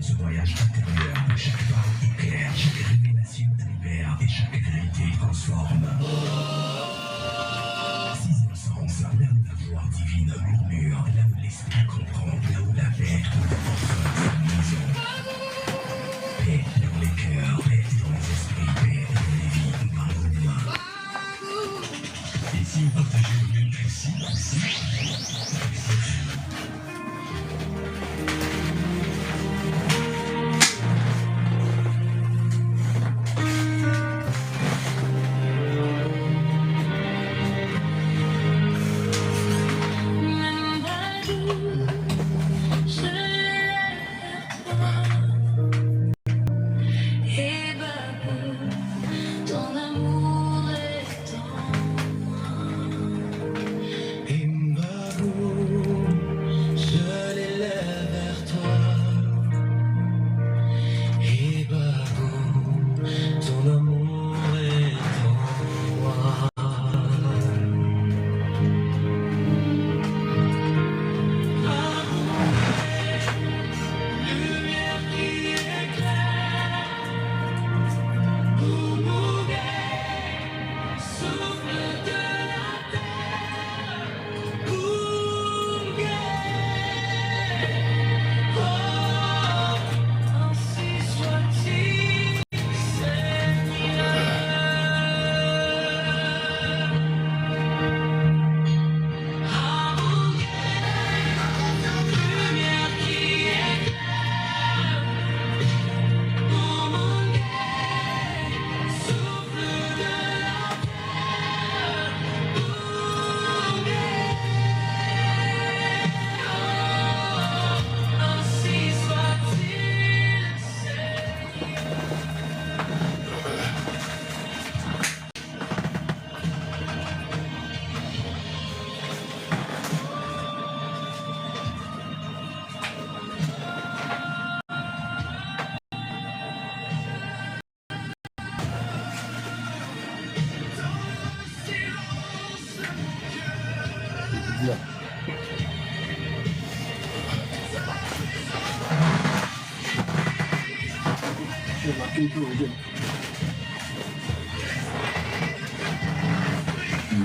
ce voyage intérieur, chaque pas éclaire, chaque révélation libère et chaque vérité transforme. Sixième sens, là où la voix divine murmure, là où l'esprit comprend, là où la paix trouve enfin sa maison. Paix dans les cœurs, paix dans les esprits, paix dans les vies, Bagoum. Et si vous partagez le même principe,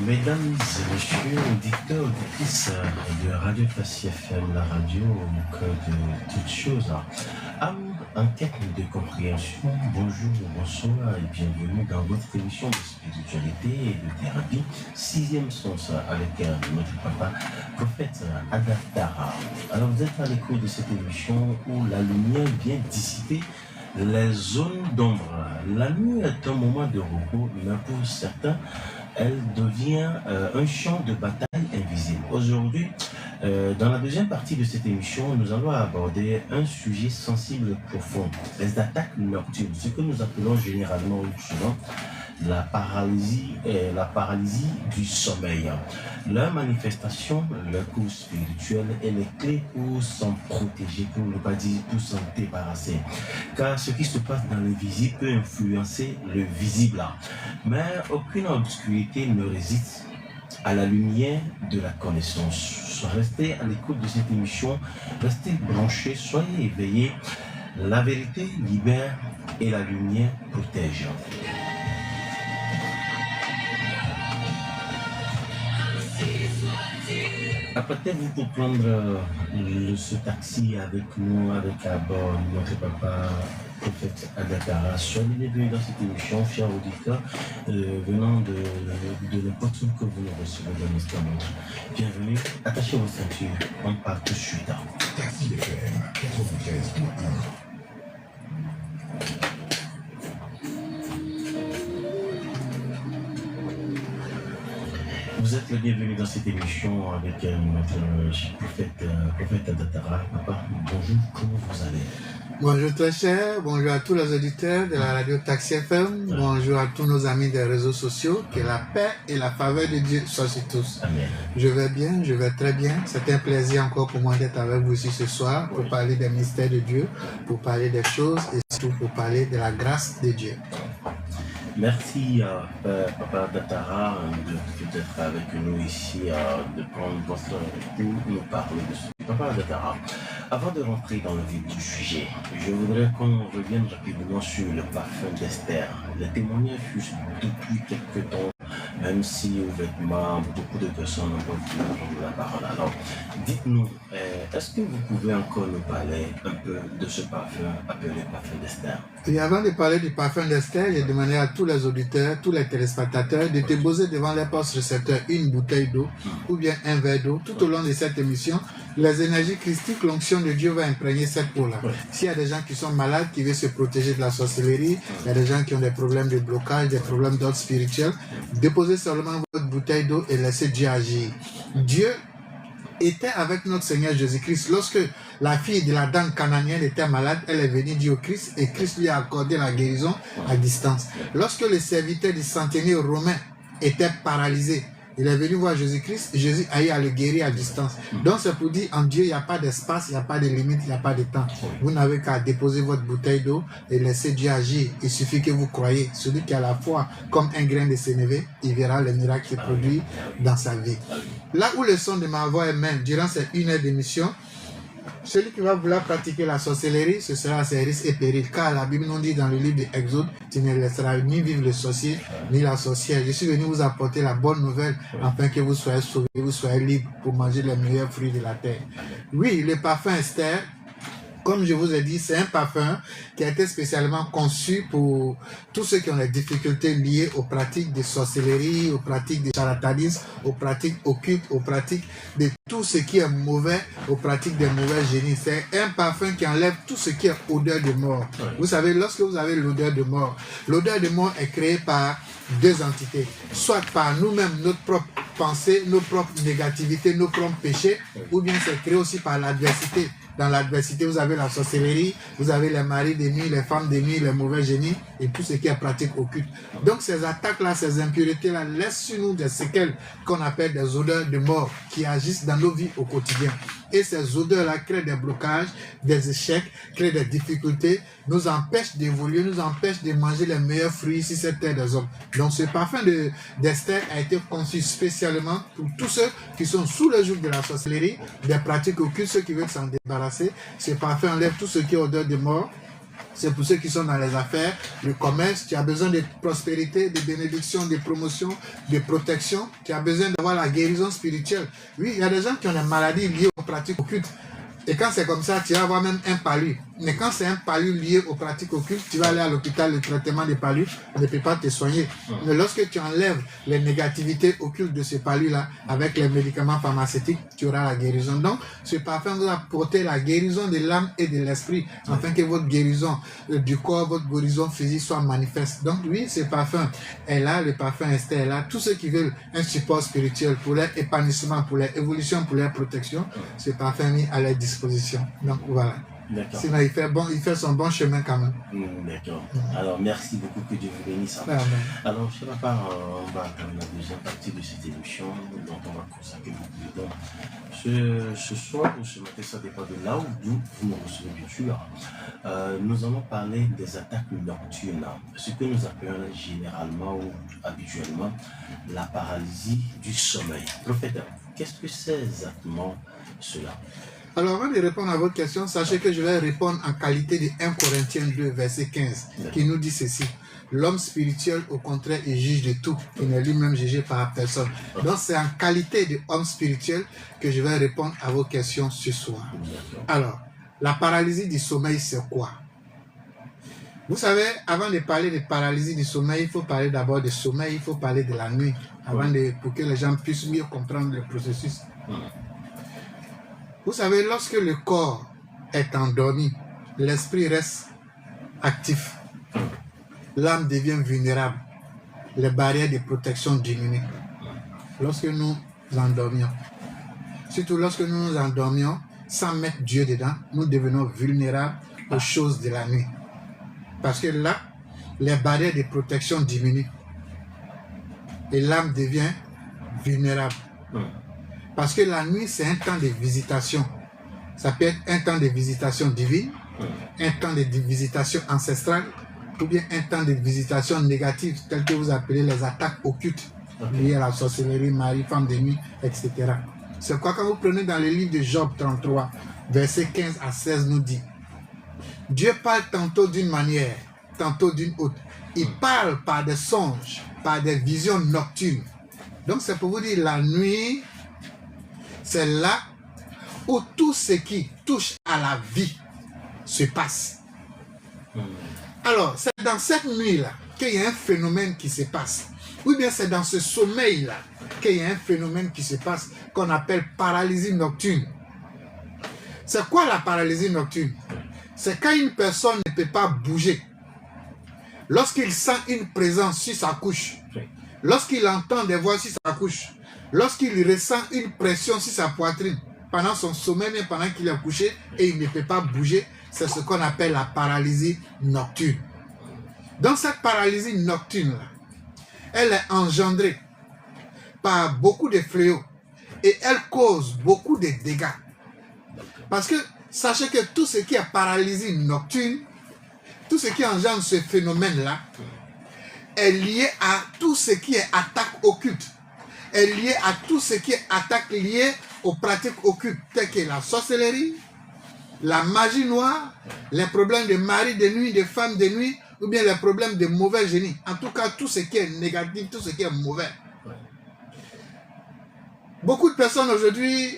Mesdames et messieurs, auditeurs, auditrices de Radio Tassi FM, la radio au cœur de toutes choses. Âme en quête de compréhension, bonjour, bonsoir et bienvenue dans votre émission de spiritualité et de thérapie, sixième sens avec notre papa, prophète Adatara. Alors vous êtes à l'écoute de cette émission où la lumière vient dissiper les zones d'ombre. La nuit est un moment de repos, mais pour certains, elle devient un champ de bataille invisible. Aujourd'hui, dans la deuxième partie de cette émission, nous allons aborder un sujet sensible et profond, les attaques nocturnes, ce que nous appelons généralement ou souvent la paralysie du sommeil. Leur manifestation, leur cours spirituel et les clés pour s'en protéger, pour ne pas dire pour s'en débarrasser. Car ce qui se passe dans le visible peut influencer le visible. Mais aucune obscurité ne résiste à la lumière de la connaissance. Restez à l'écoute de cette émission, restez branchés, soyez éveillés. La vérité libère et la lumière protège. Apprêtez-vous pour prendre ce taxi avec nous, avec à bord notre papa, prophète Adatara. Soyez les bienvenus dans cette émission, chers auditeurs, venant de n'importe où que vous nous recevez dans l'instant. Bienvenue, attachez vos ceintures, on part tout de suite. Tassi FM 93.1. Vous êtes le bienvenu dans cette émission avec notre prophète Adatara. Papa, bonjour, comment vous allez? Bonjour très cher, bonjour à tous les auditeurs de la radio Tassi FM, bonjour à tous nos amis des réseaux sociaux, que la paix et la faveur de Dieu soient sur tous. Amen. Je vais bien, je vais très bien. C'est un plaisir encore pour moi d'être avec vous ici ce soir pour parler des mystères de Dieu, pour parler des choses et surtout pour parler de la grâce de Dieu. Merci Papa Adatara d'être avec nous ici, de prendre votre pour nous parler de ce. Papa Adatara, Avant de rentrer dans le vif du sujet, je voudrais qu'on revienne rapidement sur le parfum d'Esther. Les témoignages fusent depuis quelques temps, même si honnêtement, beaucoup de personnes ont entendu la parole. Alors, dites-nous, est-ce que vous pouvez encore nous parler un peu de ce parfum appelé parfum d'Esther? Et avant de parler du parfum d'Esther, j'ai demandé à tous les auditeurs, tous les téléspectateurs de te poser devant les postes récepteurs une bouteille d'eau ou bien un verre d'eau. Tout au long de cette émission, les énergies christiques, l'onction de Dieu va imprégner cette eau-là. S'il y a des gens qui sont malades, qui veulent se protéger de la sorcellerie, il y a des gens qui ont des problèmes de blocage, des problèmes d'ordre spirituel, déposez seulement votre bouteille d'eau et laissez Dieu agir. Dieu était avec notre Seigneur Jésus-Christ. Lorsque la fille de la dame cananienne était malade, elle est venue dire au Christ et Christ lui a accordé la guérison à distance. Lorsque le serviteur du centenier romain était paralysé, il est venu voir Jésus-Christ, Jésus a eu à le guérir à distance. Donc c'est pour dire, en Dieu, il n'y a pas d'espace, il n'y a pas de limite, il n'y a pas de temps. Vous n'avez qu'à déposer votre bouteille d'eau et laisser Dieu agir. Il suffit que vous croyez. Celui qui a la foi comme un grain de sénévé, il verra le miracle qui produit dans sa vie. Là où le son de ma voix est même, durant cette 1 heure d'émission, celui qui va vouloir pratiquer la sorcellerie, ce sera à ses risques et périls. Car la Bible nous dit dans le livre de Exode, tu ne laisseras ni vivre le sorcier, ni la sorcière. Je suis venu vous apporter la bonne nouvelle, afin que vous soyez sauvés, vous soyez libres pour manger les meilleurs fruits de la terre. Oui, le parfum Esther, comme je vous ai dit, c'est un parfum qui a été spécialement conçu pour tous ceux qui ont des difficultés liées aux pratiques de sorcellerie, aux pratiques de charlatanisme, aux pratiques occultes, aux pratiques de tout ce qui est mauvais, aux pratiques des mauvais génies. C'est un parfum qui enlève tout ce qui est odeur de mort. Vous savez, lorsque vous avez l'odeur de mort est créée par deux entités. Soit par nous-mêmes, notre propre pensée, nos propres négativités, nos propres péchés, ou bien c'est créé aussi par l'adversité. Dans l'adversité, vous avez la sorcellerie, vous avez les maris de nuit, les femmes de nuit, les mauvais génies et tout ce qui est pratique occulte. Donc ces attaques-là, ces impuretés-là laissent sur nous des séquelles qu'on appelle des odeurs de mort qui agissent dans nos vies au quotidien. Et ces odeurs-là créent des blocages, des échecs, créent des difficultés, nous empêchent d'évoluer, nous empêchent de manger les meilleurs fruits sur cette terre des hommes. Donc ce parfum d'Esther a été conçu spécialement pour tous ceux qui sont sous le joug de la sorcellerie, des pratiques occultes, ceux qui veulent s'en débarrasser. Ce parfum enlève tout ce qui est odeur de mort. C'est pour ceux qui sont dans les affaires, le commerce, tu as besoin de prospérité, de bénédiction, de promotion, de protection. Tu as besoin d'avoir la guérison spirituelle. Oui, il y a des gens qui ont des maladies liées aux pratiques occultes. Et quand c'est comme ça, tu vas avoir même un palu. Mais quand c'est un palu lié aux pratiques occultes, tu vas aller à l'hôpital, le traitement des palus ne peut pas te soigner. Mais lorsque tu enlèves les négativités occultes de ce palu-là, avec les médicaments pharmaceutiques, tu auras la guérison. Donc, ce parfum va apporter la guérison de l'âme et de l'esprit, afin que votre guérison du corps, votre guérison physique soit manifeste. Donc, oui, ce parfum est là, le parfum Esther est là. Tous ceux qui veulent un support spirituel pour leur épanouissement, pour leur évolution, pour leur protection, ce parfum est mis à leur disposition. Donc, voilà. Sinon, il fait son bon chemin quand même. D'accord. Alors, merci beaucoup, que Dieu vous bénisse. Alors, je ne sais pas, on va attendre la deuxième partie de cette émission, dont on va consacrer beaucoup de temps. Ce soir ou ce matin, ça dépend de là où vous nous recevez, bien sûr. Nous allons parler des attaques nocturnes, ce que nous appelons généralement ou habituellement la paralysie du sommeil. Prophète, qu'est-ce que c'est exactement cela? Alors, avant de répondre à votre question, sachez que je vais répondre en qualité de 1 Corinthiens 2, verset 15, qui nous dit ceci. L'homme spirituel, au contraire, est juge de tout. Il n'est lui-même jugé par personne. Donc, c'est en qualité d'homme spirituel que je vais répondre à vos questions ce soir. Alors, la paralysie du sommeil, c'est quoi? Vous savez, avant de parler de paralysie du sommeil, il faut parler d'abord de sommeil, il faut parler de la nuit, pour que les gens puissent mieux comprendre le processus. Vous savez, lorsque le corps est endormi, l'esprit reste actif. L'âme devient vulnérable. Les barrières de protection diminuent. Lorsque nous endormions, surtout lorsque nous nous endormions, sans mettre Dieu dedans, nous devenons vulnérables aux choses de la nuit. Parce que là, les barrières de protection diminuent. Et l'âme devient vulnérable. Parce que la nuit, c'est un temps de visitation. Ça peut être un temps de visitation divine, un temps de visitation ancestrale, ou bien un temps de visitation négative, tel que vous appelez les attaques occultes, liées à la sorcellerie, mari, femme de nuit, etc. C'est quoi quand vous prenez dans le livre de Job 33, verset 15 à 16 nous dit, Dieu parle tantôt d'une manière, tantôt d'une autre. Il parle par des songes, par des visions nocturnes. Donc c'est pour vous dire, la nuit, c'est là où tout ce qui touche à la vie se passe. Alors, c'est dans cette nuit-là qu'il y a un phénomène qui se passe. Ou bien c'est dans ce sommeil-là qu'il y a un phénomène qui se passe qu'on appelle paralysie nocturne. C'est quoi la paralysie nocturne? C'est quand une personne ne peut pas bouger. Lorsqu'il sent une présence sur sa couche, lorsqu'il entend des voix sur sa couche, lorsqu'il ressent une pression sur sa poitrine, pendant son sommeil, mais pendant qu'il est couché et il ne peut pas bouger, c'est ce qu'on appelle la paralysie nocturne. Donc cette paralysie nocturne-là, elle est engendrée par beaucoup de fléaux et elle cause beaucoup de dégâts. Parce que sachez que tout ce qui est paralysie nocturne, tout ce qui engendre ce phénomène-là, est lié à tout ce qui est attaque occulte, est lié à tout ce qui est attaque liée aux pratiques occultes, telles que la sorcellerie, la magie noire, les problèmes de mari de nuit, de femme de nuit, ou bien les problèmes de mauvais génie. En tout cas, tout ce qui est négatif, tout ce qui est mauvais. Beaucoup de personnes aujourd'hui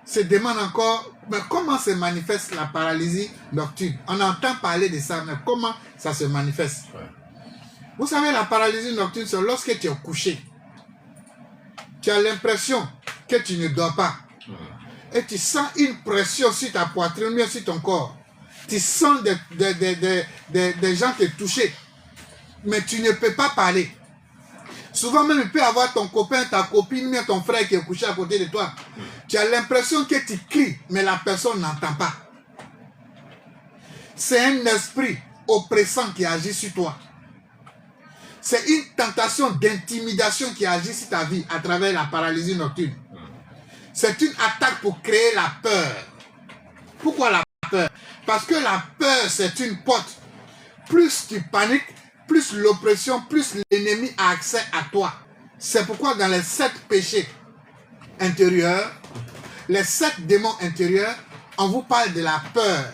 se demandent encore, mais comment se manifeste la paralysie nocturne? On entend parler de ça, mais comment ça se manifeste? Vous savez, la paralysie nocturne, c'est lorsque tu es couché. Tu as l'impression que tu ne dors pas. Et tu sens une pression sur ta poitrine, bien sur ton corps. Tu sens des gens te toucher. Mais tu ne peux pas parler. Souvent même, il peut y avoir ton copain, ta copine, bien ton frère qui est couché à côté de toi. Tu as l'impression que tu cries, mais la personne n'entend pas. C'est un esprit oppressant qui agit sur toi. C'est une tentation d'intimidation qui agit sur ta vie à travers la paralysie nocturne. C'est une attaque pour créer la peur. Pourquoi la peur? Parce que la peur, c'est une porte. Plus tu paniques, plus l'oppression, plus l'ennemi a accès à toi. C'est pourquoi dans les 7 péchés intérieurs, les 7 démons intérieurs, on vous parle de la peur.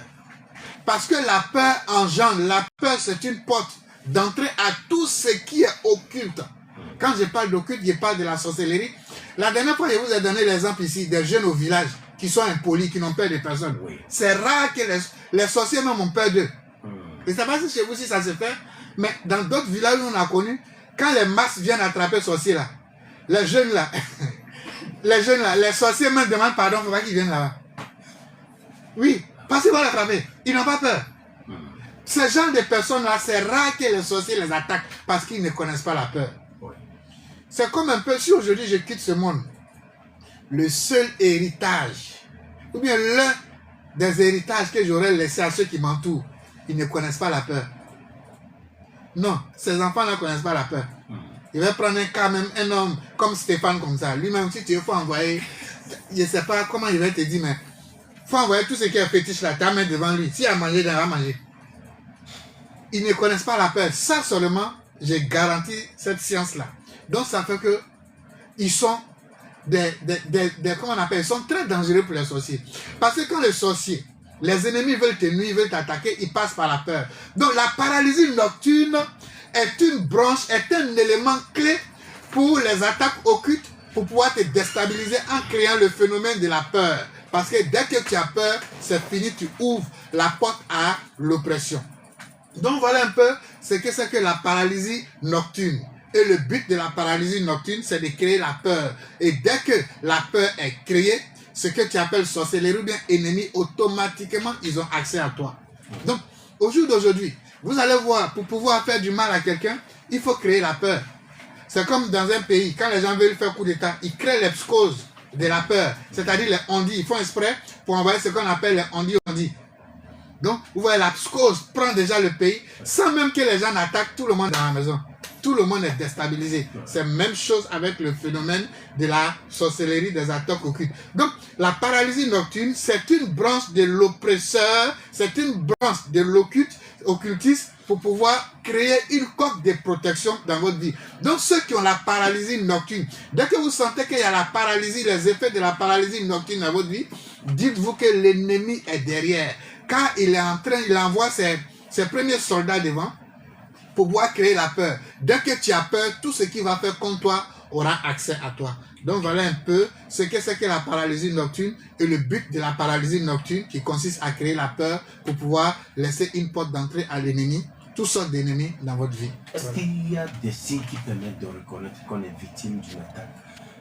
Parce que la peur engendre. La peur, c'est une porte d'entrée à tout ce qui est occulte. Quand je parle d'occulte, je parle de la sorcellerie. La dernière fois, je vous ai donné l'exemple ici des jeunes au village qui sont impolis, qui n'ont peur de personne. C'est rare que les sorciers même ont peur d'eux. Je ne sais pas si chez vous si ça se fait, mais dans d'autres villages où on a connu, quand les masses viennent attraper les sorciers là, les jeunes là, les sorciers même demandent pardon, il ne faut pas qu'ils viennent là-bas. Oui, parce qu'ils vont l'attraper. Ils n'ont pas peur. Ce genre de personnes-là, c'est rare que les sorciers les attaquent parce qu'ils ne connaissent pas la peur. C'est comme un peu si aujourd'hui je quitte ce monde, le seul héritage, ou bien l'un des héritages que j'aurais laissé à ceux qui m'entourent, ils ne connaissent pas la peur. Non, ces enfants-là ne connaissent pas la peur. Il va prendre un cas, même un homme comme Stéphane, comme ça. Lui-même, si tu veux, il faut envoyer, je ne sais pas comment il va te dire, mais il faut envoyer tout ce qui est fétiche là, ta main devant lui. S'il a mangé, il va manger. Ils ne connaissent pas la peur. Ça seulement, j'ai garanti cette science-là. Donc ça fait que ils sont comment on appelle, ils sont très dangereux pour les sorciers. Parce que quand les sorciers, les ennemis veulent te nuire, veulent t'attaquer, ils passent par la peur. Donc la paralysie nocturne est une branche, est un élément clé pour les attaques occultes, pour pouvoir te déstabiliser en créant le phénomène de la peur. Parce que dès que tu as peur, c'est fini, tu ouvres la porte à l'oppression. Donc voilà un peu ce que c'est que la paralysie nocturne. Et le but de la paralysie nocturne, c'est de créer la peur. Et dès que la peur est créée, ce que tu appelles sorcellerie ou bien ennemi, automatiquement, ils ont accès à toi. Donc, au jour d'aujourd'hui, vous allez voir, pour pouvoir faire du mal à quelqu'un, il faut créer la peur. C'est comme dans un pays, quand les gens veulent faire coup d'état, ils créent les psychoses de la peur. C'est-à-dire les ondis. Ils font exprès pour envoyer ce qu'on appelle les ondis. Donc, vous voyez, la psychose prend déjà le pays, sans même que les gens n'attaquent tout le monde dans la maison. Tout le monde est déstabilisé. C'est la même chose avec le phénomène de la sorcellerie, des attaques occultes. Donc, la paralysie nocturne, c'est une branche de l'oppresseur, c'est une branche de l'occultisme pour pouvoir créer une coque de protection dans votre vie. Donc, ceux qui ont la paralysie nocturne, dès que vous sentez qu'il y a la paralysie, les effets de la paralysie nocturne dans votre vie, dites-vous que l'ennemi est derrière. Car il envoie ses premiers soldats devant pour pouvoir créer la peur. Dès que tu as peur, tout ce qui va faire contre toi aura accès à toi. Donc voilà un peu ce que c'est que la paralysie nocturne et le but de la paralysie nocturne qui consiste à créer la peur pour pouvoir laisser une porte d'entrée à l'ennemi, toutes sortes d'ennemis dans votre vie. Est-ce qu'il y a des signes qui permettent de reconnaître qu'on est victime d'une attaque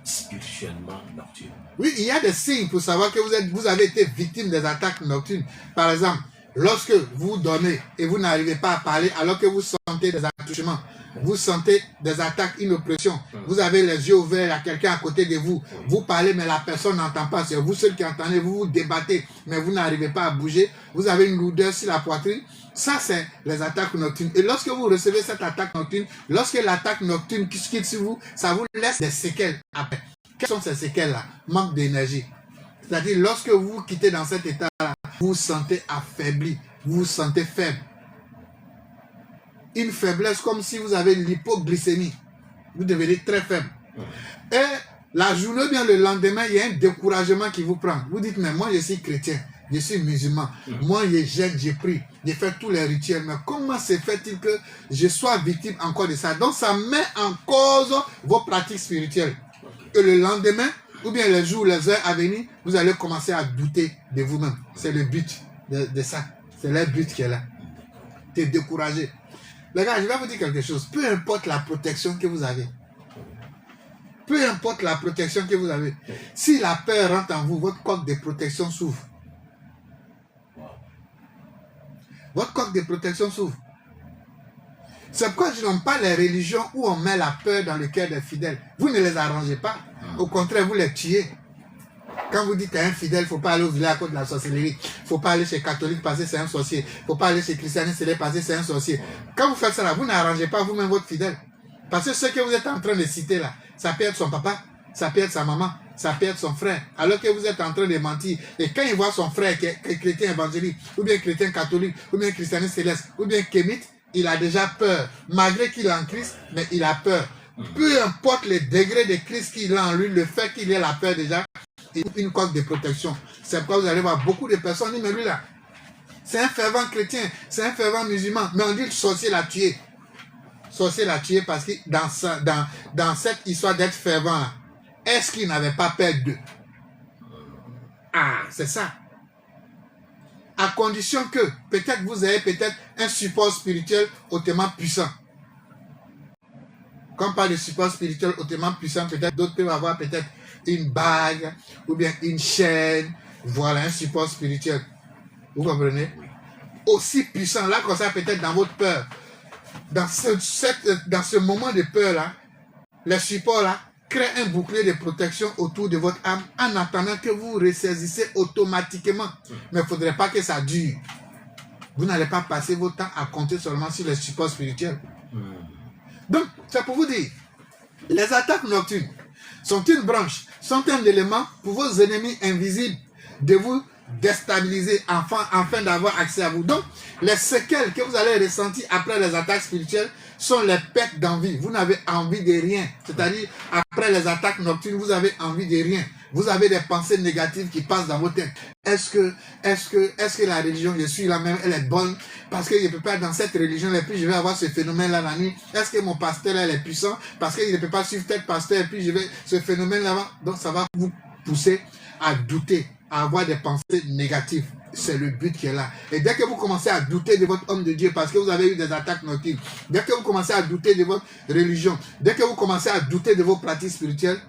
spirituellement nocturne? Oui, il y a des signes pour savoir que vous avez été victime des attaques nocturnes. Par exemple, lorsque vous dormez et vous n'arrivez pas à parler alors que vous sentez des attouchements, vous sentez des attaques, une oppression, vous avez les yeux ouverts, il y a quelqu'un à côté de vous, vous parlez mais la personne n'entend pas, c'est vous seul qui entendez, vous vous débattez mais vous n'arrivez pas à bouger, vous avez une lourdeur sur la poitrine, ça c'est les attaques nocturnes. Et lorsque vous recevez cette attaque nocturne, lorsque l'attaque nocturne quitte sur vous, ça vous laisse des séquelles après. Quelles sont ces séquelles-là? Manque d'énergie. C'est-à-dire lorsque vous quittez dans cet état-là, vous vous sentez affaibli, vous vous sentez faible. Une faiblesse comme si vous avez l'hypoglycémie. Vous devenez très faible. Et la journée, bien le lendemain, il y a un découragement qui vous prend. Vous dites, mais moi je suis chrétien, je suis musulman. Moi je jeûne, j'ai pris, j'ai fait tous les rituels. Mais comment se fait-il que je sois victime encore de ça? Donc ça met en cause vos pratiques spirituelles. Et le lendemain, ou bien les jours, les heures à venir, vous allez commencer à douter de vous-même. C'est le but de ça. C'est le but qui est là. Tu es découragé. Les gars, je vais vous dire quelque chose. Peu importe la protection que vous avez. Peu importe la protection que vous avez. Si la peur rentre en vous, votre coque de protection s'ouvre. Votre coque de protection s'ouvre. C'est pourquoi je n'aime pas les religions où on met la peur dans le cœur des fidèles. Vous ne les arrangez pas. Au contraire, vous les tuez. Quand vous dites à un fidèle, il ne faut pas aller au village à cause de la sorcellerie. Il ne faut pas aller chez catholique parce que c'est un sorcier. Il ne faut pas aller chez christianiste parce que c'est un sorcier. Quand vous faites ça là, vous n'arrangez pas vous-même votre fidèle. Parce que ce que vous êtes en train de citer là, ça peut être son papa, ça peut être sa maman, ça peut être son frère. Alors que vous êtes en train de mentir. Et quand il voit son frère qui est chrétien évangélique, ou bien chrétien catholique, ou bien christianiste céleste, ou bien kémite, il a déjà peur. Malgré qu'il est en Christ, mais il a peur. Peu importe le degré de Christ qu'il a en lui, le fait qu'il ait la peur déjà, une cause de protection. C'est pourquoi vous allez voir beaucoup de personnes disent, mais lui là, c'est un fervent chrétien, c'est un fervent musulman, mais on dit le sorcier l'a tué. Sorcier l'a tué parce que dans cette histoire d'être fervent, est-ce qu'il n'avait pas peur d'eux? Ah, c'est ça. À condition que peut-être vous ayez peut-être un support spirituel hautement puissant. Quand on parle de support spirituel hautement puissant, peut-être d'autres peuvent avoir peut-être une bague ou bien une chaîne. Voilà un support spirituel. Vous comprenez? Aussi puissant, là, comme ça, peut-être dans votre peur. Dans ce moment de peur-là, le support-là crée un bouclier de protection autour de votre âme en attendant que vous ressaisissez automatiquement. Mais il ne faudrait pas que ça dure. Vous n'allez pas passer votre temps à compter seulement sur le support spirituel. Donc, c'est pour vous dire, les attaques nocturnes sont une branche, sont un élément pour vos ennemis invisibles de vous déstabiliser afin d'avoir accès à vous. Donc, les séquelles que vous allez ressentir après les attaques spirituelles sont les pertes d'envie. Vous n'avez envie de rien. C'est-à-dire, après les attaques nocturnes, vous avez envie de rien. Vous avez des pensées négatives qui passent dans vos têtes. Est-ce que la religion, je suis là même, elle est bonne? Parce que je ne peux pas dans cette religion, et puis je vais avoir ce phénomène-là la nuit. Est-ce que mon pasteur là, il est puissant? Parce qu'il ne peut pas suivre tel pasteur, et puis je vais ce phénomène-là. Donc ça va vous pousser à douter, à avoir des pensées négatives. C'est le but qui est là. Et dès que vous commencez à douter de votre homme de Dieu, parce que vous avez eu des attaques nocturnes, dès que vous commencez à douter de votre religion, dès que vous commencez à douter de vos pratiques spirituelles,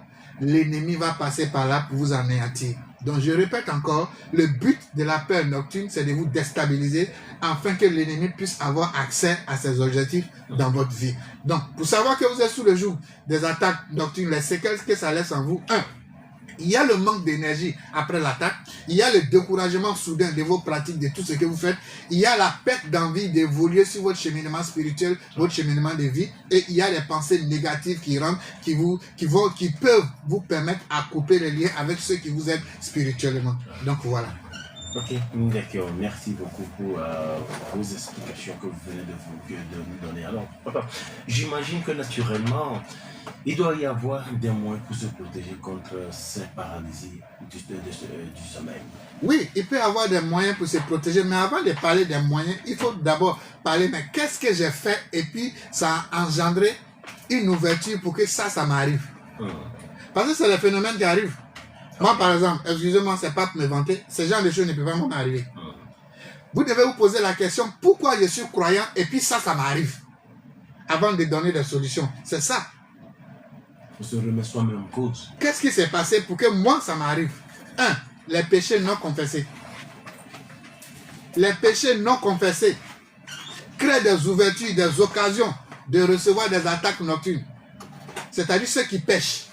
l'ennemi va passer par là pour vous anéantir. Donc je répète encore, le but de la peur nocturne, c'est de vous déstabiliser afin que l'ennemi puisse avoir accès à ses objectifs dans votre vie. Donc, pour savoir que vous êtes sous le joug des attaques nocturnes, les séquelles que ça laisse en vous, il y a le manque d'énergie après l'attaque, il y a le découragement soudain de vos pratiques, de tout ce que vous faites, il y a la perte d'envie d'évoluer sur votre cheminement spirituel, votre cheminement de vie, et il y a les pensées négatives qui rentrent, qui peuvent vous permettre à couper les liens avec ceux qui vous aident spirituellement. Donc voilà. Ok, d'accord. Merci beaucoup pour vos explications que vous venez de nous donner. Alors, papa, j'imagine que naturellement, il doit y avoir des moyens pour se protéger contre cette paralysie du sommeil. Oui, il peut y avoir des moyens pour se protéger, mais avant de parler des moyens, il faut d'abord parler, mais qu'est-ce que j'ai fait et puis ça a engendré une ouverture pour que ça m'arrive. Parce que c'est le phénomène qui arrive. Moi, par exemple, excusez-moi, c'est pas pour me vanter, ce genre de choses ne peuvent pas m'arriver. Vous devez vous poser la question, pourquoi je suis croyant et puis ça m'arrive avant de donner des solutions. C'est ça. Il faut se remettre soi-même en cause. Qu'est-ce qui s'est passé pour que moi, ça m'arrive? 1. Les péchés non confessés. Les péchés non confessés créent des ouvertures, des occasions de recevoir des attaques nocturnes. C'est-à-dire ceux qui pêchent,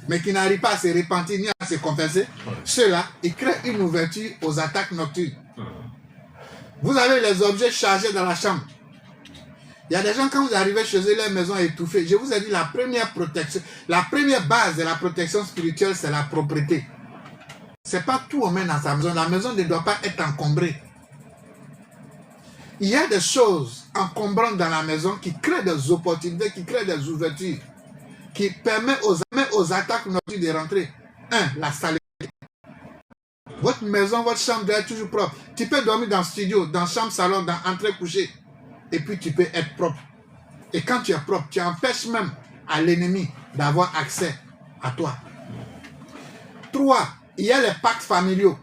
mais qui n'arrivent pas à se repentir ni à se confesser, ceux-là, ils créent une ouverture aux attaques nocturnes. Vous avez les objets chargés dans la chambre. Il y a des gens, quand vous arrivez chez eux, leur maison est étouffée. Je vous ai dit, la première protection, la première base de la protection spirituelle, c'est la propreté. C'est pas tout on met dans sa maison. La maison ne doit pas être encombrée. Il y a des choses encombrantes dans la maison qui créent des opportunités, qui créent des ouvertures, qui permettent aux attaques nocturnes de rentrer. 1. La saleté. Votre maison, votre chambre doit être toujours propre. Tu peux dormir dans le studio, dans chambre, salon, dans entrée, coucher. Et puis tu peux être propre. Et quand tu es propre, tu empêches même à l'ennemi d'avoir accès à toi. 3. Il y a les pactes familiaux.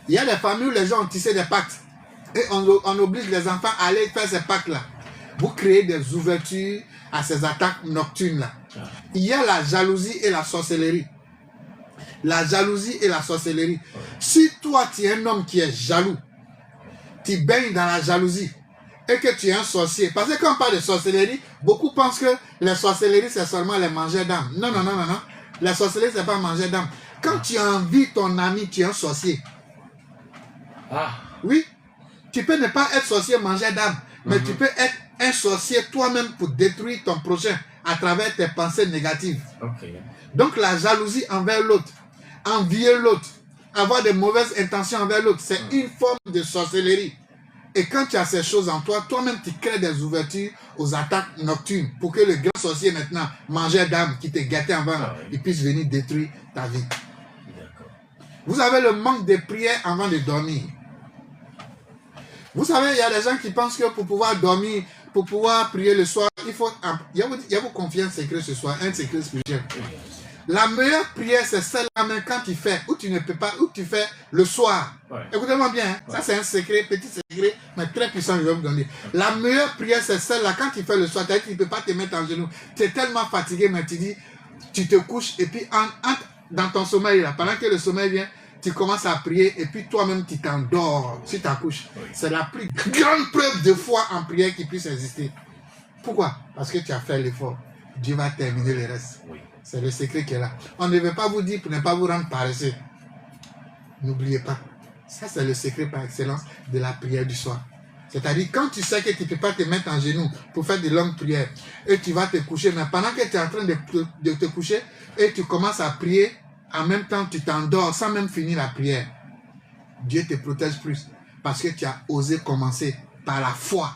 Il y a les familles où les gens ont tissé des pactes. Et on oblige les enfants à aller faire ces pactes-là. Vous créez des ouvertures à ces attaques nocturnes-là. Il y a la jalousie et la sorcellerie. La jalousie et la sorcellerie. Si toi, tu es un homme qui est jaloux, tu baignes dans la jalousie, et que tu es un sorcier. Parce que quand on parle de sorcellerie, beaucoup pensent que les sorcelleries, c'est seulement les manger d'âme. Non, non, non, non, non. La sorcellerie, c'est pas manger d'âme. Quand tu envies ton ami, tu es un sorcier. Ah. Oui. Tu peux ne pas être sorcier, manger d'âme. Mais tu peux être un sorcier toi-même pour détruire ton prochain à travers tes pensées négatives. Okay. Donc la jalousie envers l'autre, envier l'autre, avoir de mauvaises intentions envers l'autre, c'est une forme de sorcellerie. Et quand tu as ces choses en toi, toi-même tu crées des ouvertures aux attaques nocturnes pour que le grand sorcier maintenant, mangeur d'âme qui te gâtait avant, il puisse venir détruire ta vie. Vous avez le manque de prière avant de dormir. Vous savez, il y a des gens qui pensent que pour pouvoir dormir, pour pouvoir prier le soir, il y a vos confiance secret ce soir, un secret spirituel. La meilleure prière, c'est celle-là même quand tu fais, où tu ne peux pas, où tu fais le soir. Écoutez-moi bien, hein? Ça c'est un secret, petit secret, mais très puissant, je vais vous donner. La meilleure prière, c'est celle-là quand tu fais le soir, tu ne peux pas te mettre en genoux. Tu es tellement fatigué, mais tu dis, tu te couches et puis dans ton sommeil, là, pendant que le sommeil vient, tu commences à prier et puis toi-même tu t'endors sur ta couche. C'est la plus grande preuve de foi en prière qui puisse exister. Pourquoi? Parce que tu as fait l'effort. Dieu va terminer le reste. C'est le secret qui est là. On ne veut pas vous dire pour ne pas vous rendre paresseux. N'oubliez pas. Ça, c'est le secret par excellence de la prière du soir. C'est-à-dire, quand tu sais que tu ne peux pas te mettre en genoux pour faire de longues prières et tu vas te coucher, mais pendant que tu es en train de te coucher et tu commences à prier, en même temps, tu t'endors sans même finir la prière. Dieu te protège plus parce que tu as osé commencer par la foi.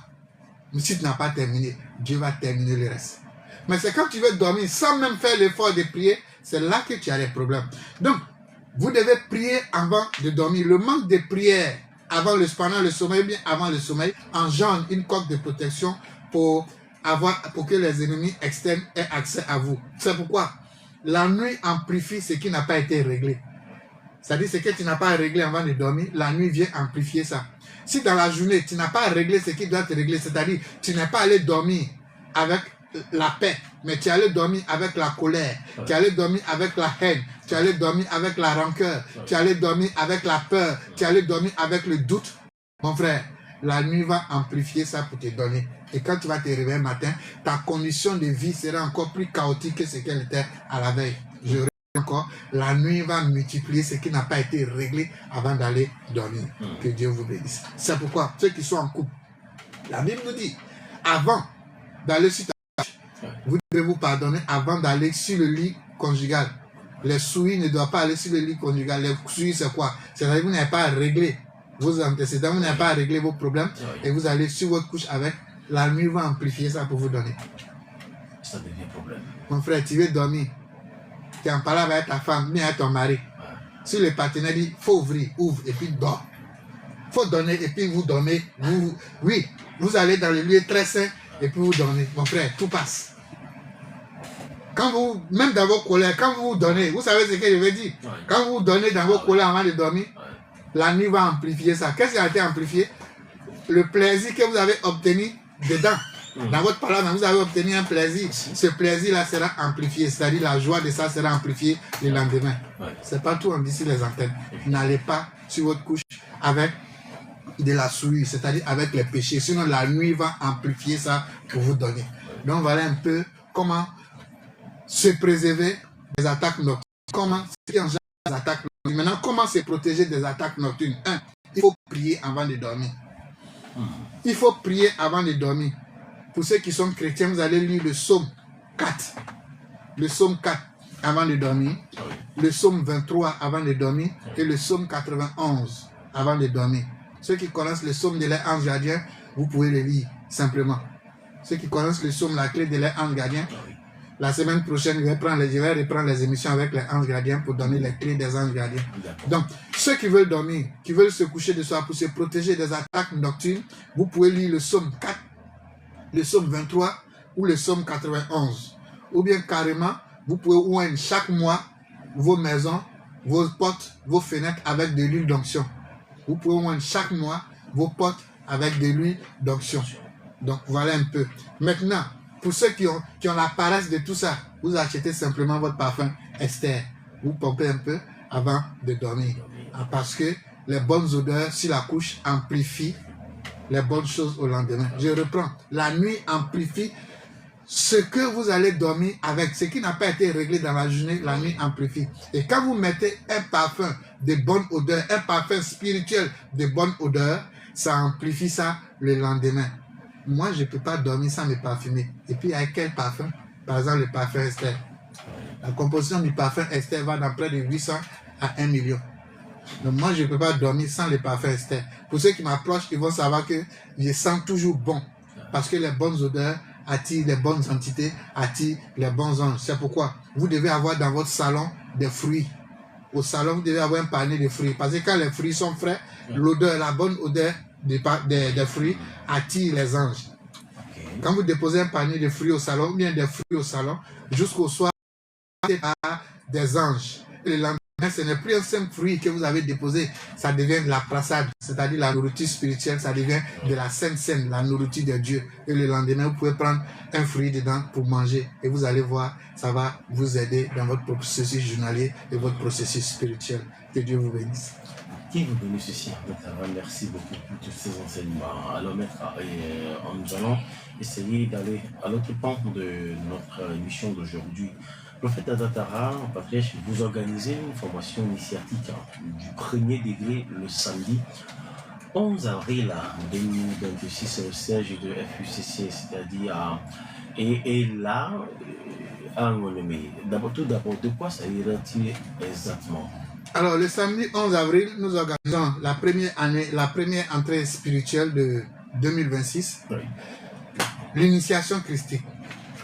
Mais si tu n'as pas terminé, Dieu va terminer le reste. Mais c'est quand tu veux dormir sans même faire l'effort de prier, c'est là que tu as les problèmes. Donc, vous devez prier avant de dormir. Le manque de prière pendant le sommeil, bien avant le sommeil, engendre une coque de protection pour que les ennemis externes aient accès à vous. C'est pourquoi la nuit amplifie ce qui n'a pas été réglé. C'est-à-dire ce que tu n'as pas réglé avant de dormir, la nuit vient amplifier ça. Si dans la journée, tu n'as pas réglé ce qui doit être réglé, c'est-à-dire tu n'es pas allé dormir avec la paix, mais tu es allé dormir avec la colère, tu es allé dormir avec la haine, tu es allé dormir avec la rancœur, tu es allé dormir avec la peur, tu es allé dormir avec le doute, mon frère, la nuit va amplifier ça pour te donner. Et quand tu vas te réveiller le matin, ta condition de vie sera encore plus chaotique que ce qu'elle était à la veille. Je répète encore, la nuit va multiplier ce qui n'a pas été réglé avant d'aller dormir. Que Dieu vous bénisse. C'est pourquoi, ceux qui sont en couple, la Bible nous dit, avant d'aller sur ta couche, vous devez vous pardonner avant d'aller sur le lit conjugal. Les souilles ne doivent pas aller sur le lit conjugal. Les souilles, c'est quoi? C'est-à-dire que vous n'avez pas réglé vos antécédents, vous n'avez pas à régler vos problèmes et vous allez sur votre couche avec, la nuit va amplifier ça pour vous donner. Ça devient problème. Mon frère, tu veux dormir, tu en parles avec ta femme, mais avec ton mari. Si le partenaire dit, faut ouvrir, ouvre et puis dors. Faut donner et puis vous donnez. Oui, vous allez dans les lieux très sains et puis vous donnez. Mon frère, tout passe. Quand vous, même dans vos colères, quand vous donnez, vous savez ce que je veux dire. Quand vous donnez dans vos colères avant de dormir, la nuit va amplifier ça. Qu'est-ce qui a été amplifié? Le plaisir que vous avez obtenu dedans. Dans votre parole, vous avez obtenu un plaisir. Ce plaisir-là sera amplifié. C'est-à-dire la joie de ça sera amplifiée le lendemain. C'est pas tout en d'ici les antennes. N'allez pas sur votre couche avec de la souillure, c'est-à-dire avec les péchés. Sinon, la nuit va amplifier ça pour vous donner. Donc, voilà un peu comment se préserver des attaques nocturnes. Comment se engendrer des attaques nocturnes. Maintenant, comment se protéger des attaques nocturnes? 1. Il faut prier avant de dormir. Il faut prier avant de dormir. Pour ceux qui sont chrétiens, vous allez lire le psaume 4. Le psaume 4 avant de dormir. Le psaume 23 avant de dormir. Et le psaume 91 avant de dormir. Ceux qui connaissent le psaume de leur ange gardien, vous pouvez le lire simplement. Ceux qui connaissent le psaume, la clé de leur ange gardien, la semaine prochaine, je vais reprendre les émissions avec les anges gardiens pour donner les clés des anges gardiens. Donc, ceux qui veulent dormir, qui veulent se coucher de soir pour se protéger des attaques nocturnes, vous pouvez lire le psaume 4, le psaume 23 ou le psaume 91. Ou bien carrément, vous pouvez oindre chaque mois vos maisons, vos portes, vos fenêtres avec de l'huile d'onction. Vous pouvez oindre chaque mois vos portes avec de l'huile d'onction. Donc, voilà un peu. Maintenant, pour ceux qui ont la paresse de tout ça, vous achetez simplement votre parfum Esther. Vous pompez un peu avant de dormir. Parce que les bonnes odeurs sur la couche amplifient les bonnes choses au lendemain. Je reprends. La nuit amplifie ce que vous allez dormir avec. Ce qui n'a pas été réglé dans la journée, la nuit amplifie. Et quand vous mettez un parfum de bonne odeur, un parfum spirituel de bonne odeur, ça amplifie ça le lendemain. Moi, je ne peux pas dormir sans me parfumer. Et puis, avec quel parfum? Par exemple, le parfum Esther. La composition du parfum Esther va dans près de 800 à 1 million. Donc, moi, je ne peux pas dormir sans le parfum Esther. Pour ceux qui m'approchent, ils vont savoir que je sens toujours bon. Parce que les bonnes odeurs attirent les bonnes entités, attirent les bons anges. C'est pourquoi vous devez avoir dans votre salon des fruits. Au salon, vous devez avoir un panier de fruits. Parce que quand les fruits sont frais, l'odeur, la bonne odeur des fruits attire les anges. Quand vous déposez un panier de fruits au salon, ou bien des fruits au salon, jusqu'au soir, des anges. Et le lendemain, ce n'est plus un simple fruit que vous avez déposé, ça devient de la prasade, c'est-à-dire la nourriture spirituelle, ça devient de la sainte scène, la nourriture de Dieu. Et le lendemain, vous pouvez prendre un fruit dedans pour manger. Et vous allez voir, ça va vous aider dans votre processus journalier et votre processus spirituel. Que Dieu vous bénisse. Qui vous bénisse ici. Merci beaucoup pour tous ces enseignements. Alors, maître, nous allons essayer d'aller à l'autre pan de notre émission d'aujourd'hui. Prophète Adatara, patriarche, vous organisez une formation initiatique du premier degré le samedi 11 avril 2026 au siège de FUCC, c'est-à-dire et là, tout d'abord, de quoi ça irait-il exactement? Alors, le samedi 11 avril, nous organisons la première entrée spirituelle de 2026, l'initiation christique.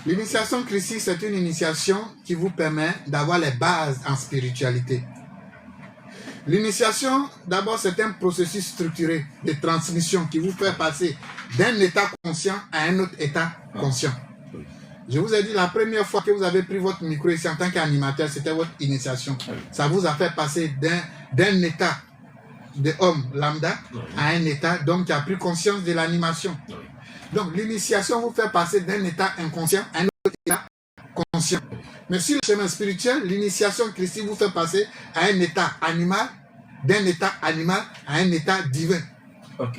L'initiation christique, c'est une initiation qui vous permet d'avoir les bases en spiritualité. L'initiation, d'abord, c'est un processus structuré de transmission qui vous fait passer d'un état conscient à un autre état conscient. Je vous ai dit, la première fois que vous avez pris votre micro ici en tant qu'animateur, c'était votre initiation. Ça vous a fait passer d'un état d'homme lambda à un état d'homme qui a pris conscience de l'animation. Donc, l'initiation vous fait passer d'un état inconscient à un autre état conscient. Mais sur le chemin spirituel, l'initiation christique vous fait passer à un état animal, d'un état animal à un état divin,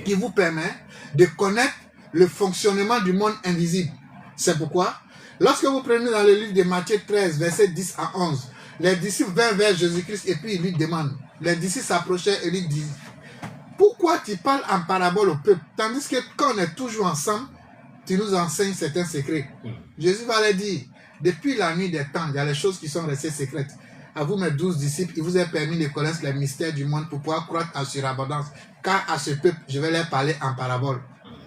qui vous permet de connaître le fonctionnement du monde invisible. C'est pourquoi, lorsque vous prenez dans le livre de Matthieu 13, versets 10 à 11, les disciples vinrent vers Jésus-Christ et puis ils lui demandent. Les disciples s'approchaient et lui disent, pourquoi tu parles en parabole au peuple, tandis que quand on est toujours ensemble, tu nous enseignes certains secrets. Jésus va leur dire, depuis la nuit des temps, il y a les choses qui sont restées secrètes. à vous mes 12 disciples, il vous a permis de connaître les mystères du monde pour pouvoir croître en surabondance. Car à ce peuple, je vais leur parler en parabole,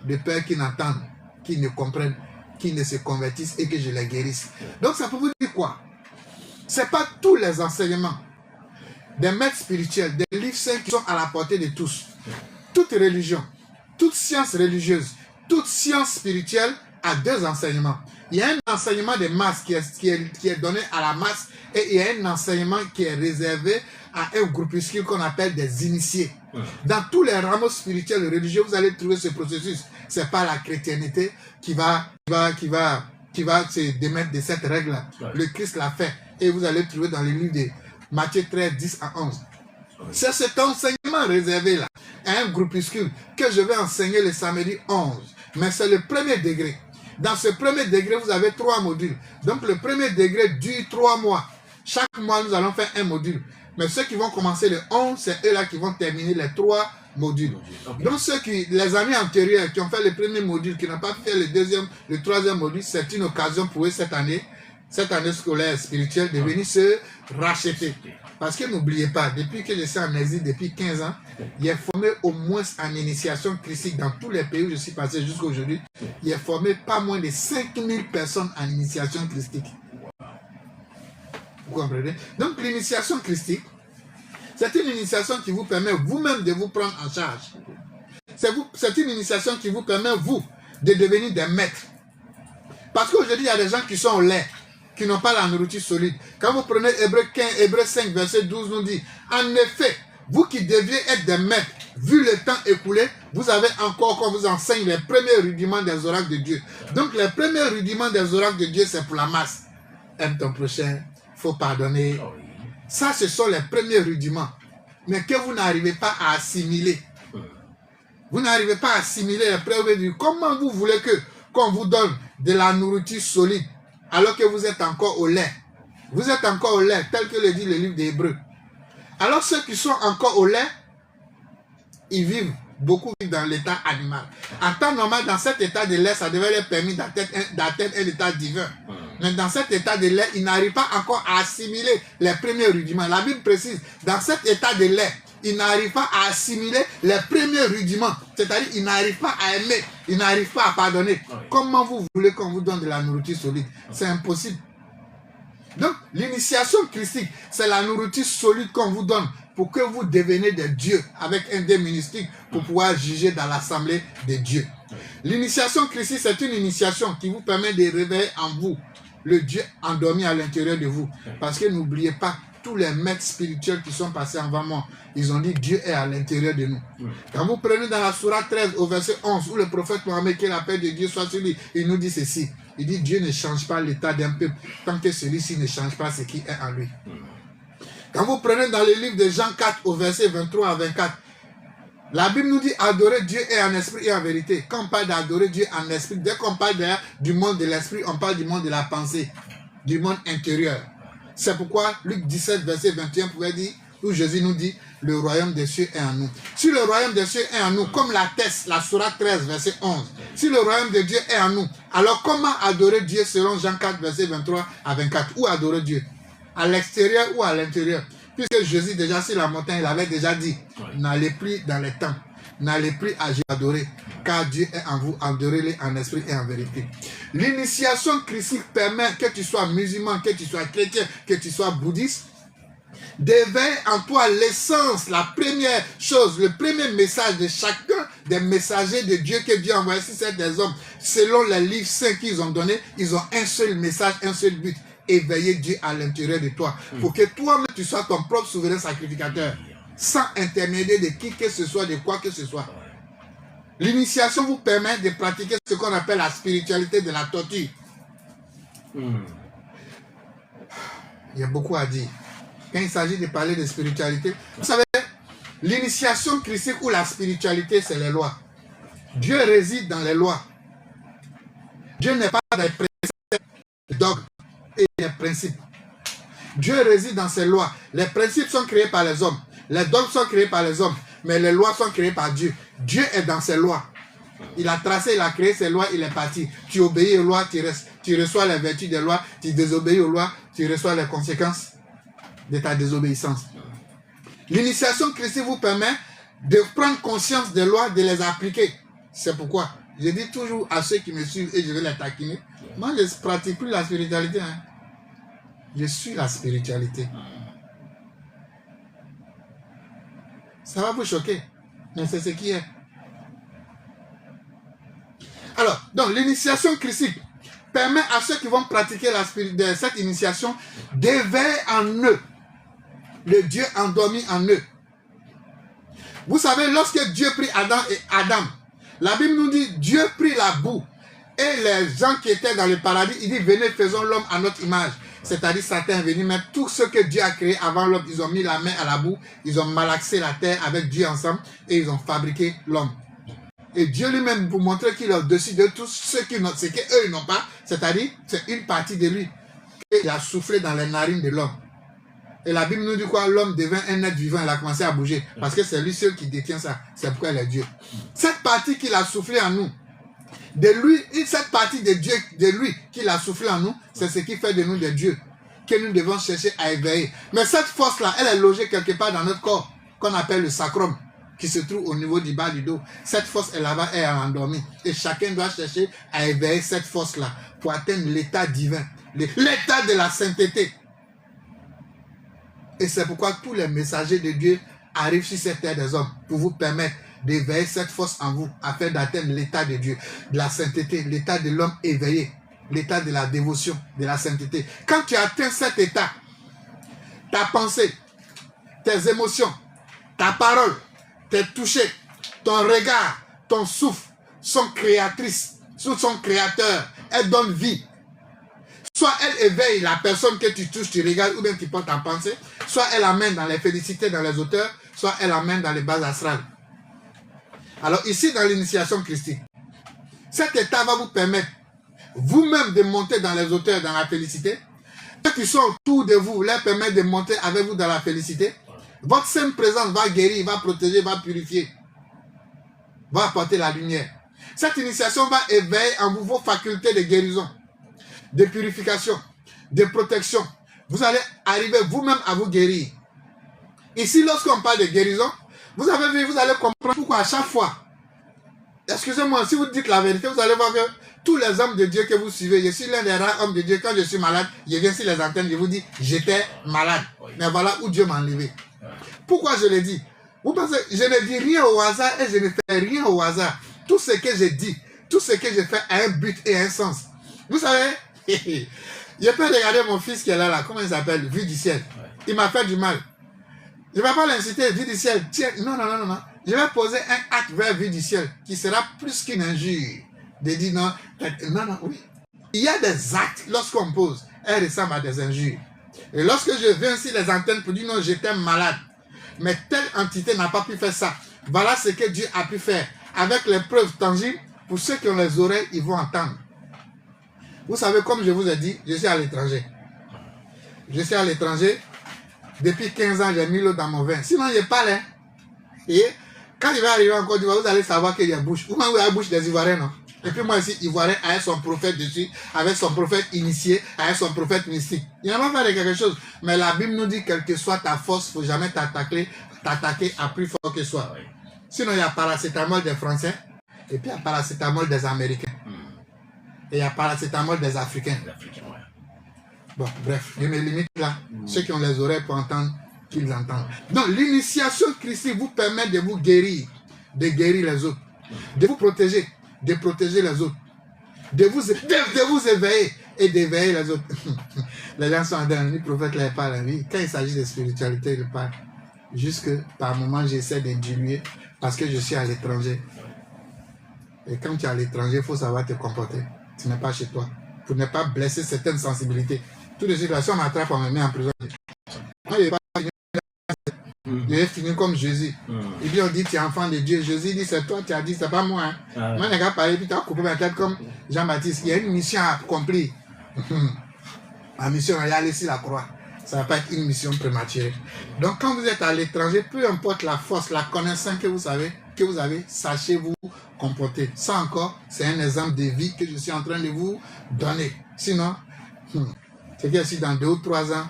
de peur qu'ils n'entendent, qu'ils ne comprennent, qu'ils ne se convertissent et que je les guérisse. Donc ça peut vous dire quoi? Ce n'est pas tous les enseignements des maîtres spirituels, des livres saints qui sont à la portée de tous. Toute religion, toute science religieuse, toute science spirituelle a deux enseignements. Il y a un enseignement de masse qui est donné à la masse et il y a un enseignement qui est réservé à un groupuscule qu'on appelle des initiés. Dans tous les rameaux spirituels et religieux, vous allez trouver ce processus. Ce n'est pas la chrétienté qui va se démettre de cette règle-là. Le Christ l'a fait et vous allez trouver dans les livres de Matthieu 13, 10 à 11. C'est cet enseignement réservé-là à un groupuscule que je vais enseigner le samedi 11. Mais c'est le premier degré. Dans ce premier degré, vous avez 3 modules. Donc le premier degré dure 3 mois. Chaque mois, nous allons faire un module. Mais ceux qui vont commencer le 11, c'est eux-là qui vont terminer les 3 modules. Donc les années antérieures qui ont fait le premier module, qui n'ont pas fait le 3e module, c'est une occasion pour eux cette année scolaire spirituelle de venir se racheter. Parce que n'oubliez pas, depuis que je suis en exil, depuis 15 ans, il est formé au moins en initiation christique dans tous les pays où je suis passé jusqu'à aujourd'hui. Il est formé pas moins de 5000 personnes en initiation christique. Vous comprenez? Donc l'initiation christique, c'est une initiation qui vous permet vous-même de vous prendre en charge. C'est une initiation qui vous permet, vous, de devenir des maîtres. Parce qu'aujourd'hui, il y a des gens qui sont au lait, qui n'ont pas la nourriture solide. Quand vous prenez Hébreux 5, verset 12, nous dit, en effet, vous qui deviez être des maîtres, vu le temps écoulé, vous avez encore qu'on vous enseigne les premiers rudiments des oracles de Dieu. Donc les premiers rudiments des oracles de Dieu, c'est pour la masse. Aime ton prochain, il faut pardonner. Ça, ce sont les premiers rudiments. Mais que vous n'arrivez pas à assimiler. Vous n'arrivez pas à assimiler les premiers rudiments. Comment vous voulez qu'on vous donne de la nourriture solide alors que vous êtes encore au lait? Vous êtes encore au lait, tel que le dit le livre des Hébreux. Alors ceux qui sont encore au lait, ils vivent, beaucoup vivent dans l'état animal. En temps normal, dans cet état de lait, ça devait leur permettre d'atteindre un état divin. Mais dans cet état de lait, ils n'arrivent pas encore à assimiler les premiers rudiments. La Bible précise, dans cet état de lait, ils n'arrivent pas à assimiler les premiers rudiments. C'est-à-dire, ils n'arrivent pas à aimer, ils n'arrivent pas à pardonner. Comment vous voulez qu'on vous donne de la nourriture solide? C'est impossible. Donc, l'initiation christique, c'est la nourriture solide qu'on vous donne pour que vous deveniez des dieux avec un dé mystique pour pouvoir juger dans l'assemblée des dieux. L'initiation christique, c'est une initiation qui vous permet de réveiller en vous le Dieu endormi à l'intérieur de vous. Parce que n'oubliez pas, tous les maîtres spirituels qui sont passés avant moi, ils ont dit Dieu est à l'intérieur de nous. Quand vous prenez dans la sourate 13 au verset 11, où le prophète Mohammed, que la paix de Dieu soit sur lui, il nous dit ceci. Il dit Dieu ne change pas l'état d'un peuple tant que celui-ci ne change pas ce qui est en lui. Quand vous prenez dans le livre de Jean 4 au verset 23 à 24, la Bible nous dit adorer Dieu est en esprit et en vérité. Quand on parle d'adorer Dieu en esprit, dès qu'on parle du monde de l'esprit, on parle du monde de la pensée, du monde intérieur. C'est pourquoi Luc 17 verset 21 pouvait dire, où Jésus nous dit, le royaume des cieux est en nous. Si le royaume des cieux est en nous, comme l'atteste la sourate 13 verset 11, si le royaume de Dieu est en nous, alors comment adorer Dieu selon Jean 4 verset 23 à 24? Où adorer Dieu? À l'extérieur ou à l'intérieur? Puisque Jésus déjà sur la montagne, il avait déjà dit, n'allez plus dans les temples, n'allez plus à adorer, car Dieu est en vous, adorez-le en esprit et en vérité. L'initiation christique permet que tu sois musulman, que tu sois chrétien, que tu sois bouddhiste, d'éveiller en toi l'essence, la première chose, le premier message de chacun des messagers de Dieu que Dieu a envoyé sur ces des hommes. Selon les livres saints qu'ils ont donnés, ils ont un seul message, un seul but. Éveiller Dieu à l'intérieur de toi. Pour que toi-même tu sois ton propre souverain sacrificateur. Sans intermédiaire de qui que ce soit, de quoi que ce soit. L'initiation vous permet de pratiquer ce qu'on appelle la spiritualité de la torture. Il y a beaucoup à dire. Quand il s'agit de parler de spiritualité, vous savez, l'initiation christique ou la spiritualité, c'est les lois. Dieu réside dans les lois. Dieu n'est pas dans les préceptes, les dogmes et les principes. Dieu réside dans ses lois. Les principes sont créés par les hommes. Les dogmes sont créés par les hommes. Mais les lois sont créées par Dieu. Dieu est dans ses lois. Il a tracé, il a créé ses lois, il est parti. Tu obéis aux lois, tu reçois les vertus des lois. Tu désobéis aux lois, tu reçois les conséquences. de ta désobéissance. L'initiation christique vous permet de prendre conscience des lois, de les appliquer. C'est pourquoi je dis toujours à ceux qui me suivent et je vais les taquiner. Moi, je ne pratique plus la spiritualité. Hein. Je suis la spiritualité. Ça va vous choquer, mais c'est ce qui est. Alors, donc l'initiation christique permet à ceux qui vont pratiquer cette initiation d'éveiller en eux le Dieu endormi en eux. Vous savez, lorsque Dieu prit Adam, la Bible nous dit Dieu prit la boue et les gens qui étaient dans le paradis, il dit venez faisons l'homme à notre image. C'est-à-dire Satan est venu mettre tout ce que Dieu a créé avant l'homme. Ils ont mis la main à la boue, ils ont malaxé la terre avec Dieu ensemble et ils ont fabriqué l'homme. Et Dieu lui-même, pour montrer qu'il est au-dessus de tout ce qu'eux n'ont pas, c'est-à-dire c'est une partie de lui qu'il a soufflé dans les narines de l'homme. Et la Bible nous dit quoi? L'homme devint un être vivant, il a commencé à bouger. Parce que c'est lui seul qui détient ça. C'est pourquoi il est Dieu. Cette partie qu'il a soufflé en nous, de lui, cette partie de Dieu, de lui qu'il a soufflé en nous, c'est ce qui fait de nous des dieux, que nous devons chercher à éveiller. Mais cette force-là, elle est logée quelque part dans notre corps, qu'on appelle le sacrum, qui se trouve au niveau du bas du dos. Cette force est là-bas, elle est endormie. Et chacun doit chercher à éveiller cette force-là pour atteindre l'état divin, l'état de la sainteté. Et c'est pourquoi tous les messagers de Dieu arrivent sur cette terre des hommes pour vous permettre d'éveiller cette force en vous afin d'atteindre l'état de Dieu, de la sainteté, l'état de l'homme éveillé, l'état de la dévotion, de la sainteté. Quand tu atteins cet état, ta pensée, tes émotions, ta parole, tes touchés, ton regard, ton souffle sont créatrices, sont créateurs. Elles donnent vie. Soit elle éveille la personne que tu touches, tu regardes ou bien tu portes en pensée, soit elle amène dans les félicités, dans les auteurs, soit elle amène dans les bases astrales. Alors ici, dans l'initiation christique, cet état va vous permettre vous-même de monter dans les auteurs, dans la félicité. Ceux qui sont autour de vous leur permettent de monter avec vous dans la félicité. Votre sainte présence va guérir, va protéger, va purifier, va apporter la lumière. Cette initiation va éveiller en vous vos facultés de guérison, de purification, de protection. Vous allez arriver vous-même à vous guérir. Ici, lorsqu'on parle de guérison, vous avez vu, vous allez comprendre pourquoi à chaque fois, excusez-moi, si vous dites la vérité, vous allez voir que tous les hommes de Dieu que vous suivez, je suis l'un des rares hommes de Dieu, quand je suis malade, je viens sur les antennes, je vous dis, j'étais malade. Mais voilà où Dieu m'a enlevé. Pourquoi je le dis? Vous pensez, je ne dis rien au hasard et je ne fais rien au hasard. Tout ce que je dis, tout ce que je fais a un but et un sens. Vous savez, je peux regarder mon fils qui est là, comment il s'appelle? Vue du ciel. Il m'a fait du mal. Je ne vais pas l'inciter, vue du ciel. Tiens, non. Je vais poser un acte vers vue du ciel qui sera plus qu'une injure. De dire non, oui. Il y a des actes, lorsqu'on pose, elles ressemblent à des injures. Et lorsque je viens sur les antennes pour dire non, j'étais malade, mais telle entité n'a pas pu faire ça. Voilà ce que Dieu a pu faire. Avec les preuves tangibles, pour ceux qui ont les oreilles, ils vont entendre. Vous savez, comme je vous ai dit, je suis à l'étranger. Je suis à l'étranger. Depuis 15 ans, j'ai mis l'eau dans mon vin. Sinon, je parle. Hein. Et quand il va arriver en Côte d'Ivoire, vous allez savoir qu'il y a bouche. Vous voyez la bouche des Ivoiriens, non? Et puis moi ici, Ivoirien avec son prophète dessus, avec son prophète initié, avec son prophète mystique. Il n'a pas fait de quelque chose. Mais la Bible nous dit, quelle que soit ta force, il ne faut jamais t'attaquer à plus fort que soi. Sinon, il y a paracétamol des Français, et puis il y a paracétamol des Américains. Et il y a paracétamol des Africains. Bon, bref, je me limite là. Ceux qui ont les oreilles pour entendre, qu'ils entendent. Donc, l'initiation christique vous permet de vous guérir, de guérir les autres, de vous protéger, de protéger les autres, de vous éveiller et d'éveiller les autres. Les gens sont en train de prophète là, il parle. Oui. Quand il s'agit de spiritualité, il parle. Juste que par moment, j'essaie de diluer parce que je suis à l'étranger. Et quand tu es à l'étranger, il faut savoir te comporter. Tu n'es pas chez toi. Pour ne pas blesser certaines sensibilités. Tout de suite, là, si on m'attrape, on me met en prison. Moi, je vais finir comme Jésus. Il dit, on dit, tu es enfant de Dieu. Jésus dit, c'est toi, tu as dit, c'est pas moi. Hein. Moi, les gars, parlé, puis tu as coupé ma tête comme Jean-Baptiste. Il y a une mission à accomplir. La mission, elle est allée sur la croix. Ça ne va pas être une mission prématurée. Donc, quand vous êtes à l'étranger, peu importe la force, la connaissance que vous avez, sachez-vous comporter. Ça encore, c'est un exemple de vie que je suis en train de vous donner. Sinon, c'est que si dans 2 ou 3 ans,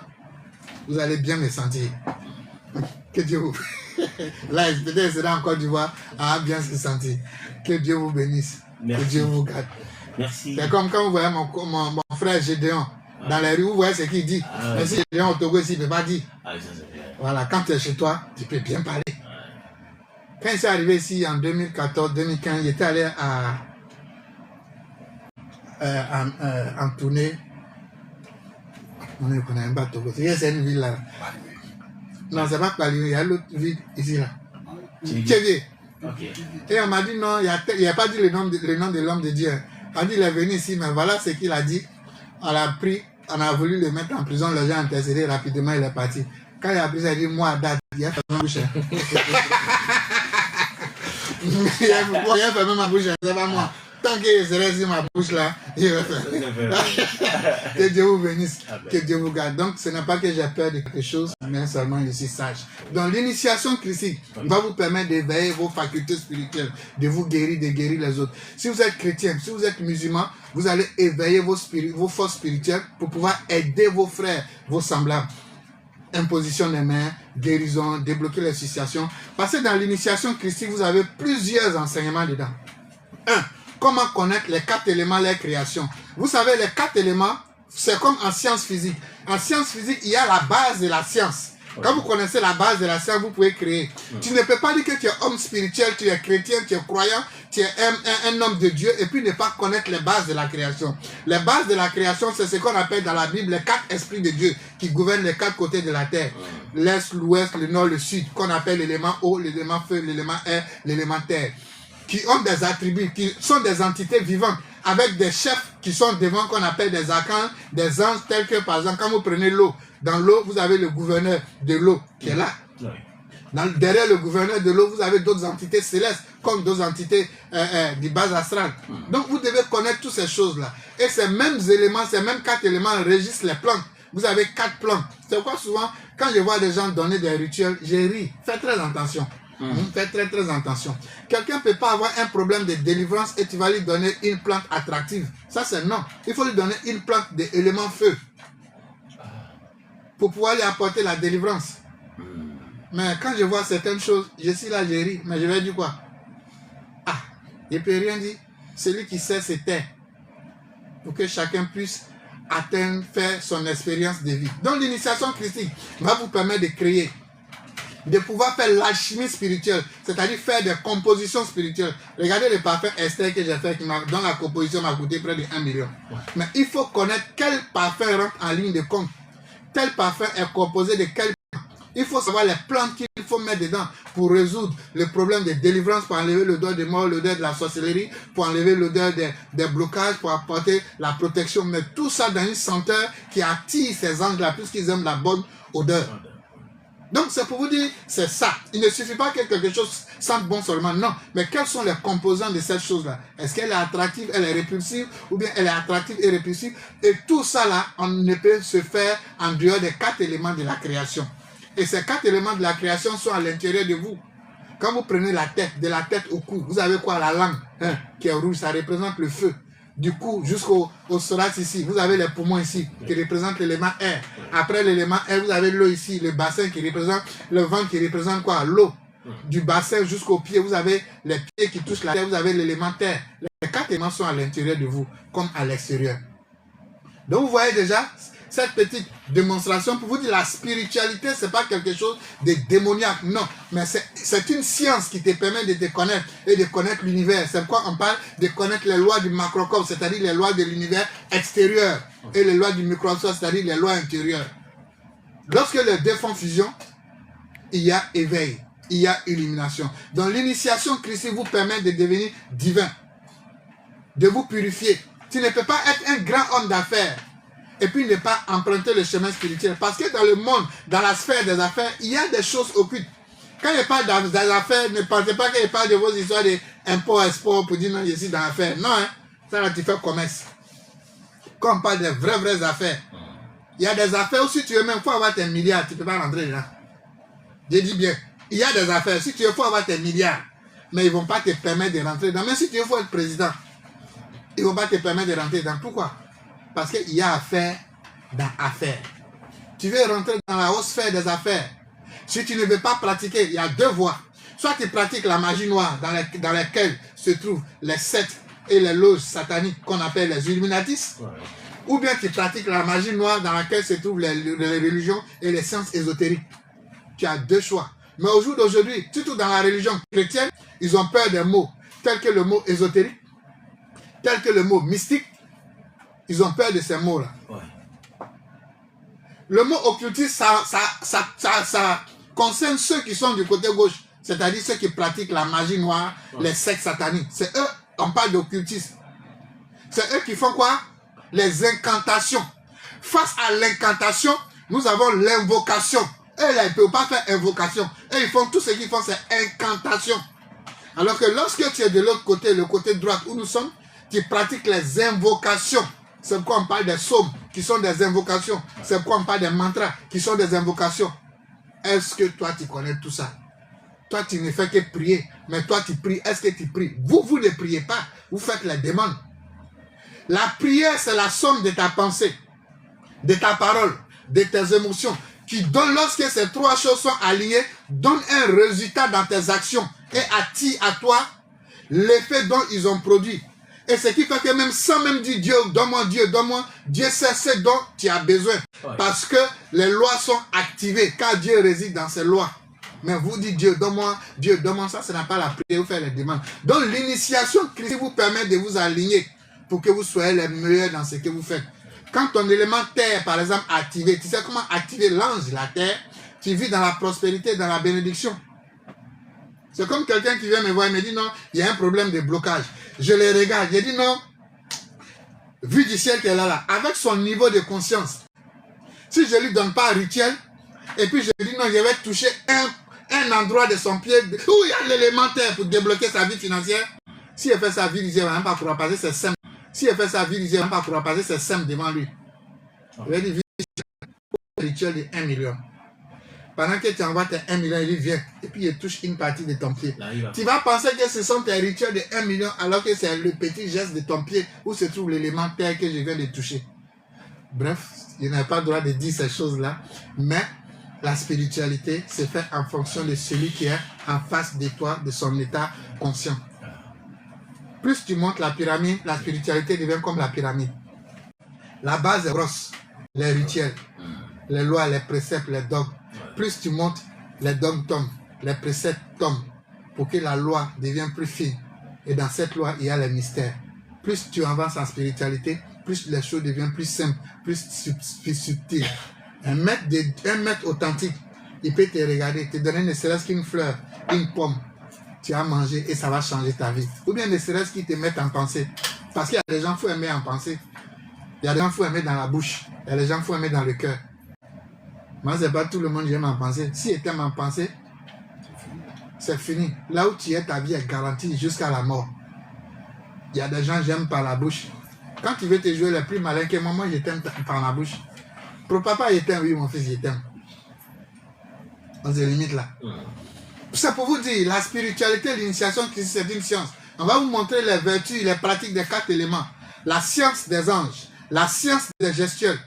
vous allez bien me sentir. Que Dieu vous... Là, peut-être sera en Côte d'Ivoire à bien se sentir. Que Dieu vous bénisse. Merci. Que Dieu vous garde. Merci. C'est comme quand vous voyez mon frère Gédéon dans les rues, vous voyez ce qu'il dit. Mais si Gédéon au Togo ici, il ne peut pas dire. Ah, ça, c'est bien. Voilà, quand tu es chez toi, tu peux bien parler. Quand il s'est arrivé ici en 2014-2015, il était allé en tournée. On ne connaît même pas Togo. C'est une ville là. Non, c'est pas Paris, il y a l'autre ville ici là. Tchévier. Ok. Et on m'a dit non, il n'a pas dit le nom de l'homme de Dieu. On a dit il est venu ici, mais voilà ce qu'il a dit. On l'a pris, on a voulu le mettre en prison, les gens ont intercédé rapidement, il est parti. Quand il a pris ça, il a dit moi, date, il a fermé ma bouche. Il a fermé ma bouche, c'est pas moi. Tant qu'il serait sur ma bouche là, il va faire. Que Dieu vous bénisse, que Dieu vous garde. Donc ce n'est pas que j'ai peur de quelque chose, mais seulement je suis sage. Donc l'initiation christique va vous permettre d'éveiller vos facultés spirituelles, de vous guérir, de guérir les autres. Si vous êtes chrétien, si vous êtes musulman, vous allez éveiller vos forces spirituelles pour pouvoir aider vos frères, vos semblables. Imposition des mains, guérison, débloquer les situations. Parce que dans l'initiation christique, vous avez plusieurs enseignements dedans. 1. Comment connaître les 4 éléments de la création. Vous savez, les 4 éléments, c'est comme en sciences physiques. En sciences physiques, il y a la base de la science. Quand vous connaissez la base de la science, vous pouvez créer. Tu ne peux pas dire que tu es homme spirituel, tu es chrétien, tu es croyant, tu es un homme de Dieu et puis ne pas connaître les bases de la création. Les bases de la création, c'est ce qu'on appelle dans la Bible les 4 esprits de Dieu qui gouvernent les 4 côtés de la terre. L'Est, l'Ouest, le Nord, le Sud, qu'on appelle l'élément eau, l'élément feu, l'élément air, l'élément terre. Qui ont des attributs, qui sont des entités vivantes, avec des chefs qui sont devant, qu'on appelle des archanges, des anges, tels que par exemple, quand vous prenez l'eau, dans l'eau, vous avez le gouverneur de l'eau qui est là. Derrière le gouverneur de l'eau, vous avez d'autres entités célestes, comme d'autres entités du bas astral. Donc vous devez connaître toutes ces choses-là. Et ces mêmes éléments, ces mêmes 4 éléments régissent les plantes. Vous avez 4 plantes. C'est pourquoi souvent, quand je vois des gens donner des rituels, je ris. Faites très attention. Faites très attention. Quelqu'un ne peut pas avoir un problème de délivrance et tu vas lui donner une plante attractive. Ça c'est non. Il faut lui donner une plante d'élément feu pour pouvoir lui apporter la délivrance. Mais quand je vois certaines choses, je suis là, je ris. Mais je vais dire quoi? Ah, je ne peux rien dire. Celui qui sait se tait. Pour que chacun puisse atteindre, faire son expérience de vie. Donc l'initiation christique va vous permettre de créer, de pouvoir faire l'alchimie spirituelle, c'est-à-dire faire des compositions spirituelles. Regardez le parfum Esther que j'ai fait, dont la composition m'a coûté près de 1 million. Mais il faut connaître quel parfum rentre en ligne de compte. Tel parfum est composé de quel. Il faut savoir les plantes qu'il faut mettre dedans pour résoudre le problème de délivrance, pour enlever l'odeur de mort, l'odeur de la sorcellerie, pour enlever l'odeur des blocages, pour apporter la protection. Mais tout ça dans une senteur qui attire ces anges-là, puisqu'ils aiment la bonne odeur. Donc c'est pour vous dire, c'est ça. Il ne suffit pas que quelque chose sente bon seulement, non. Mais quels sont les composants de cette chose-là? Est-ce qu'elle est attractive, elle est répulsive, ou bien elle est attractive et répulsive? Et tout ça là, on ne peut se faire en dehors des 4 éléments de la création. Et ces 4 éléments de la création sont à l'intérieur de vous. Quand vous prenez la tête, de la tête au cou, vous avez quoi? La langue qui est rouge, ça représente le feu. Du cou jusqu'au thorax ici, vous avez les poumons ici qui représentent l'élément air. Après l'élément air, vous avez l'eau ici, le bassin qui représente, le ventre qui représente quoi? L'eau. Du bassin jusqu'aux pieds, vous avez les pieds qui touchent la terre, vous avez l'élément terre. Les 4 éléments sont à l'intérieur de vous, comme à l'extérieur. Donc vous voyez déjà cette petite démonstration pour vous dire la spiritualité, c'est pas quelque chose de démoniaque, non, mais c'est une science qui te permet de te connaître et de connaître l'univers. C'est pourquoi on parle de connaître les lois du macrocosme, c'est-à-dire les lois de l'univers extérieur, et les lois du microcosme, c'est-à-dire les lois intérieures. Lorsque les deux font fusion, il y a éveil, il y a illumination. Donc l'initiation christique vous permet de devenir divin, de vous purifier. Tu ne peux pas être un grand homme d'affaires et puis ne pas emprunter le chemin spirituel. Parce que dans le monde, dans la sphère des affaires, il y a des choses occultes. Quand il parle des affaires, ne pensez pas qu'il parle de vos histoires d'import, export pour dire non, je suis dans l'affaire. Non, hein. Ça là, tu fais commerce. Quand on parle des vraies affaires, il y a des affaires où si tu veux même, il faut avoir tes milliards, tu ne peux pas rentrer là. Je dis bien, il y a des affaires, si tu veux, il faut avoir tes milliards, mais ils ne vont pas te permettre de rentrer dedans. Mais si tu veux, il faut être président, ils ne vont pas te permettre de rentrer dedans. Pourquoi? Parce qu'il y a affaire dans affaire. tu veux rentrer dans la haute sphère des affaires, si tu ne veux pas pratiquer, il y a deux voies. Soit tu pratiques la magie noire dans laquelle se trouvent les sectes et les loges sataniques qu'on appelle les Illuminatis, ou bien tu pratiques la magie noire dans laquelle se trouvent les religions et les sciences ésotériques. Tu as deux choix. Mais au jour d'aujourd'hui, surtout dans la religion chrétienne, ils ont peur des mots tels que le mot ésotérique, tels que le mot mystique. Ils ont peur de ces mots-là. Le mot occultiste, ça concerne ceux qui sont du côté gauche, c'est-à-dire ceux qui pratiquent la magie noire, les sectes sataniques. C'est eux, on parle d'occultisme. C'est eux qui font quoi? Les incantations. Face à l'incantation, nous avons l'invocation. Eux, là, ils ne peuvent pas faire invocation. Eux, ils font tout ce qu'ils font, c'est incantation. Alors que lorsque tu es de l'autre côté, le côté droit où nous sommes, tu pratiques les invocations. C'est pourquoi on parle des psaumes, qui sont des invocations. C'est pourquoi on parle des mantras, qui sont des invocations. Est-ce que toi, tu connais tout ça? Toi, tu ne fais que prier. Mais toi, tu pries. Est-ce que tu pries? Vous ne priez pas. Vous faites les demandes. La prière, c'est la somme de ta pensée, de ta parole, de tes émotions, qui donne, lorsque ces trois choses sont alignées, donne un résultat dans tes actions et attire à toi l'effet dont ils ont produit. Et ce qui fait que même sans même dire Dieu, donne-moi, Dieu sait ce dont tu as besoin. Parce que les lois sont activées, car Dieu réside dans ces lois. Mais vous dites Dieu, donne-moi, ça, ce n'est pas la prière, vous faites les demandes. Donc l'initiation Christ vous permet de vous aligner pour que vous soyez les meilleurs dans ce que vous faites. Quand ton élément terre, par exemple, est activé, tu sais comment activer l'ange, la terre, tu vis dans la prospérité, dans la bénédiction. C'est comme quelqu'un qui vient me voir et me dit non, il y a un problème de blocage. Je le regarde, je dis non, vu du ciel qu'elle a là, avec son niveau de conscience, si je ne lui donne pas un rituel, et puis je lui dis non, je vais toucher un endroit de son pied où il y a l'élémentaire pour débloquer sa vie financière, si elle fait sa vie, il ne va même pas pouvoir passer, c'est simple. Si elle fait sa vie, il ne va même pas pouvoir passer, c'est simple devant lui. Je vais dire, rituel de 1 million. Pendant que tu envoies tes 1 million, il vient et puis il touche une partie de ton pied. Tu vas penser que ce sont tes rituels de 1 million alors que c'est le petit geste de ton pied où se trouve l'élément terre que je viens de toucher. Bref, il n'a pas le droit de dire ces choses-là, mais la spiritualité se fait en fonction de celui qui est en face de toi, de son état conscient. Plus tu montes la pyramide, la spiritualité devient comme la pyramide. La base est grosse, les rituels, les lois, les préceptes, les dogmes. Plus tu montes, les dogmes tombent, les préceptes tombent, pour que la loi devienne plus fine. Et dans cette loi, il y a les mystères. Plus tu avances en spiritualité, plus les choses deviennent plus simples, plus subtiles. Un maître authentique, il peut te regarder, te donner ne serait-ce qu'une fleur, une pomme. Tu as mangé et ça va changer ta vie. Ou bien ne serait-ce qu'ils te mettent en pensée. Parce qu'il y a des gens, il faut aimer en pensée. Il y a des gens, il faut aimer dans la bouche. Il y a des gens, il faut aimer dans le cœur. Moi, ce n'est pas tout le monde qui aime en penser. Si tu aimes en penser, c'est fini. Là où tu es, ta vie est garantie jusqu'à la mort. Il y a des gens qui aiment par la bouche. Quand tu veux te jouer le plus malin que moi, je t'aime par la bouche. Pour papa, il t'aime, oui, mon fils, il t'aime. On se limite là. C'est pour vous dire, la spiritualité, l'initiation, c'est une science. On va vous montrer les vertus, les pratiques des 4 éléments. La science des anges, la science des gestuels,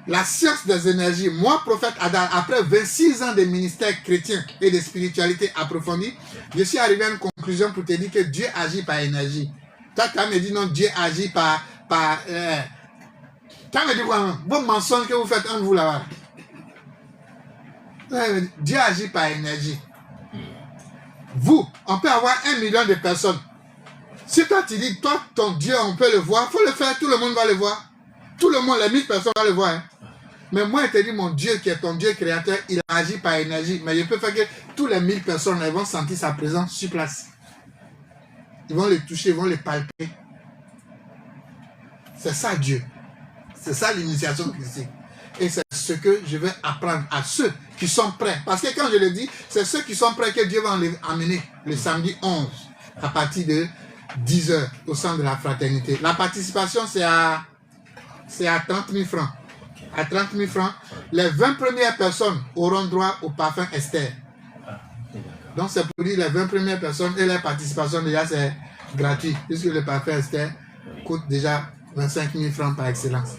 la science des énergies. Moi, prophète Adam, après 26 ans de ministère chrétien et de spiritualité approfondie, je suis arrivé à une conclusion pour te dire que Dieu agit par énergie. Toi, tu me dit non, Dieu agit par tu me dit quoi? Vos mensonges que vous faites entre vous là-bas. Dieu agit par énergie. Vous, on peut avoir 1 million de personnes. Si toi tu dis, toi, ton Dieu, on peut le voir, il faut le faire, tout le monde va le voir. Tout le monde, les 1000 personnes vont le voir. Hein. Mais moi, je te dis, mon Dieu, qui est ton Dieu créateur, il agit par énergie. Mais je peux faire que tous les 1000 personnes, elles vont sentir sa présence sur place. Ils vont le toucher, ils vont le palper. C'est ça Dieu. C'est ça l'initiation christique. Et c'est ce que je vais apprendre à ceux qui sont prêts. Parce que quand je le dis, c'est ceux qui sont prêts que Dieu va amener le samedi 11 à partir de 10 h au centre de la fraternité. La participation, c'est à 30 000 francs. À 30 000 francs, les 20 premières personnes auront droit au parfum Esther. Donc c'est pour dire les 20 premières personnes et leur participation déjà c'est gratuit. Puisque le parfum Esther coûte déjà 25 000 francs par excellence.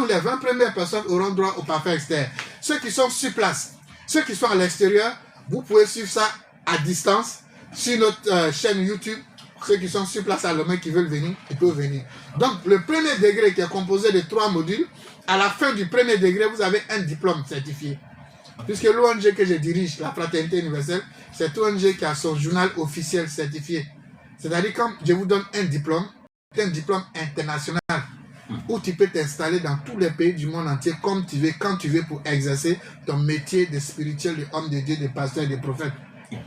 Les 20 premières personnes auront droit au parfum extérieur. Ceux qui sont sur place, ceux qui sont à l'extérieur, vous pouvez suivre ça à distance sur notre chaîne YouTube. Ceux qui sont sur place à Lomé qui veulent venir, ils peuvent venir. Donc, le premier degré qui est composé de 3 modules, à la fin du premier degré, vous avez un diplôme certifié. Puisque l'ONG que je dirige, la Fraternité Universelle, c'est l'ONG qui a son journal officiel certifié. C'est-à-dire quand je vous donne un diplôme international, où tu peux t'installer dans tous les pays du monde entier comme tu veux, quand tu veux, pour exercer ton métier de spirituel, de homme de Dieu, de pasteur, de prophète,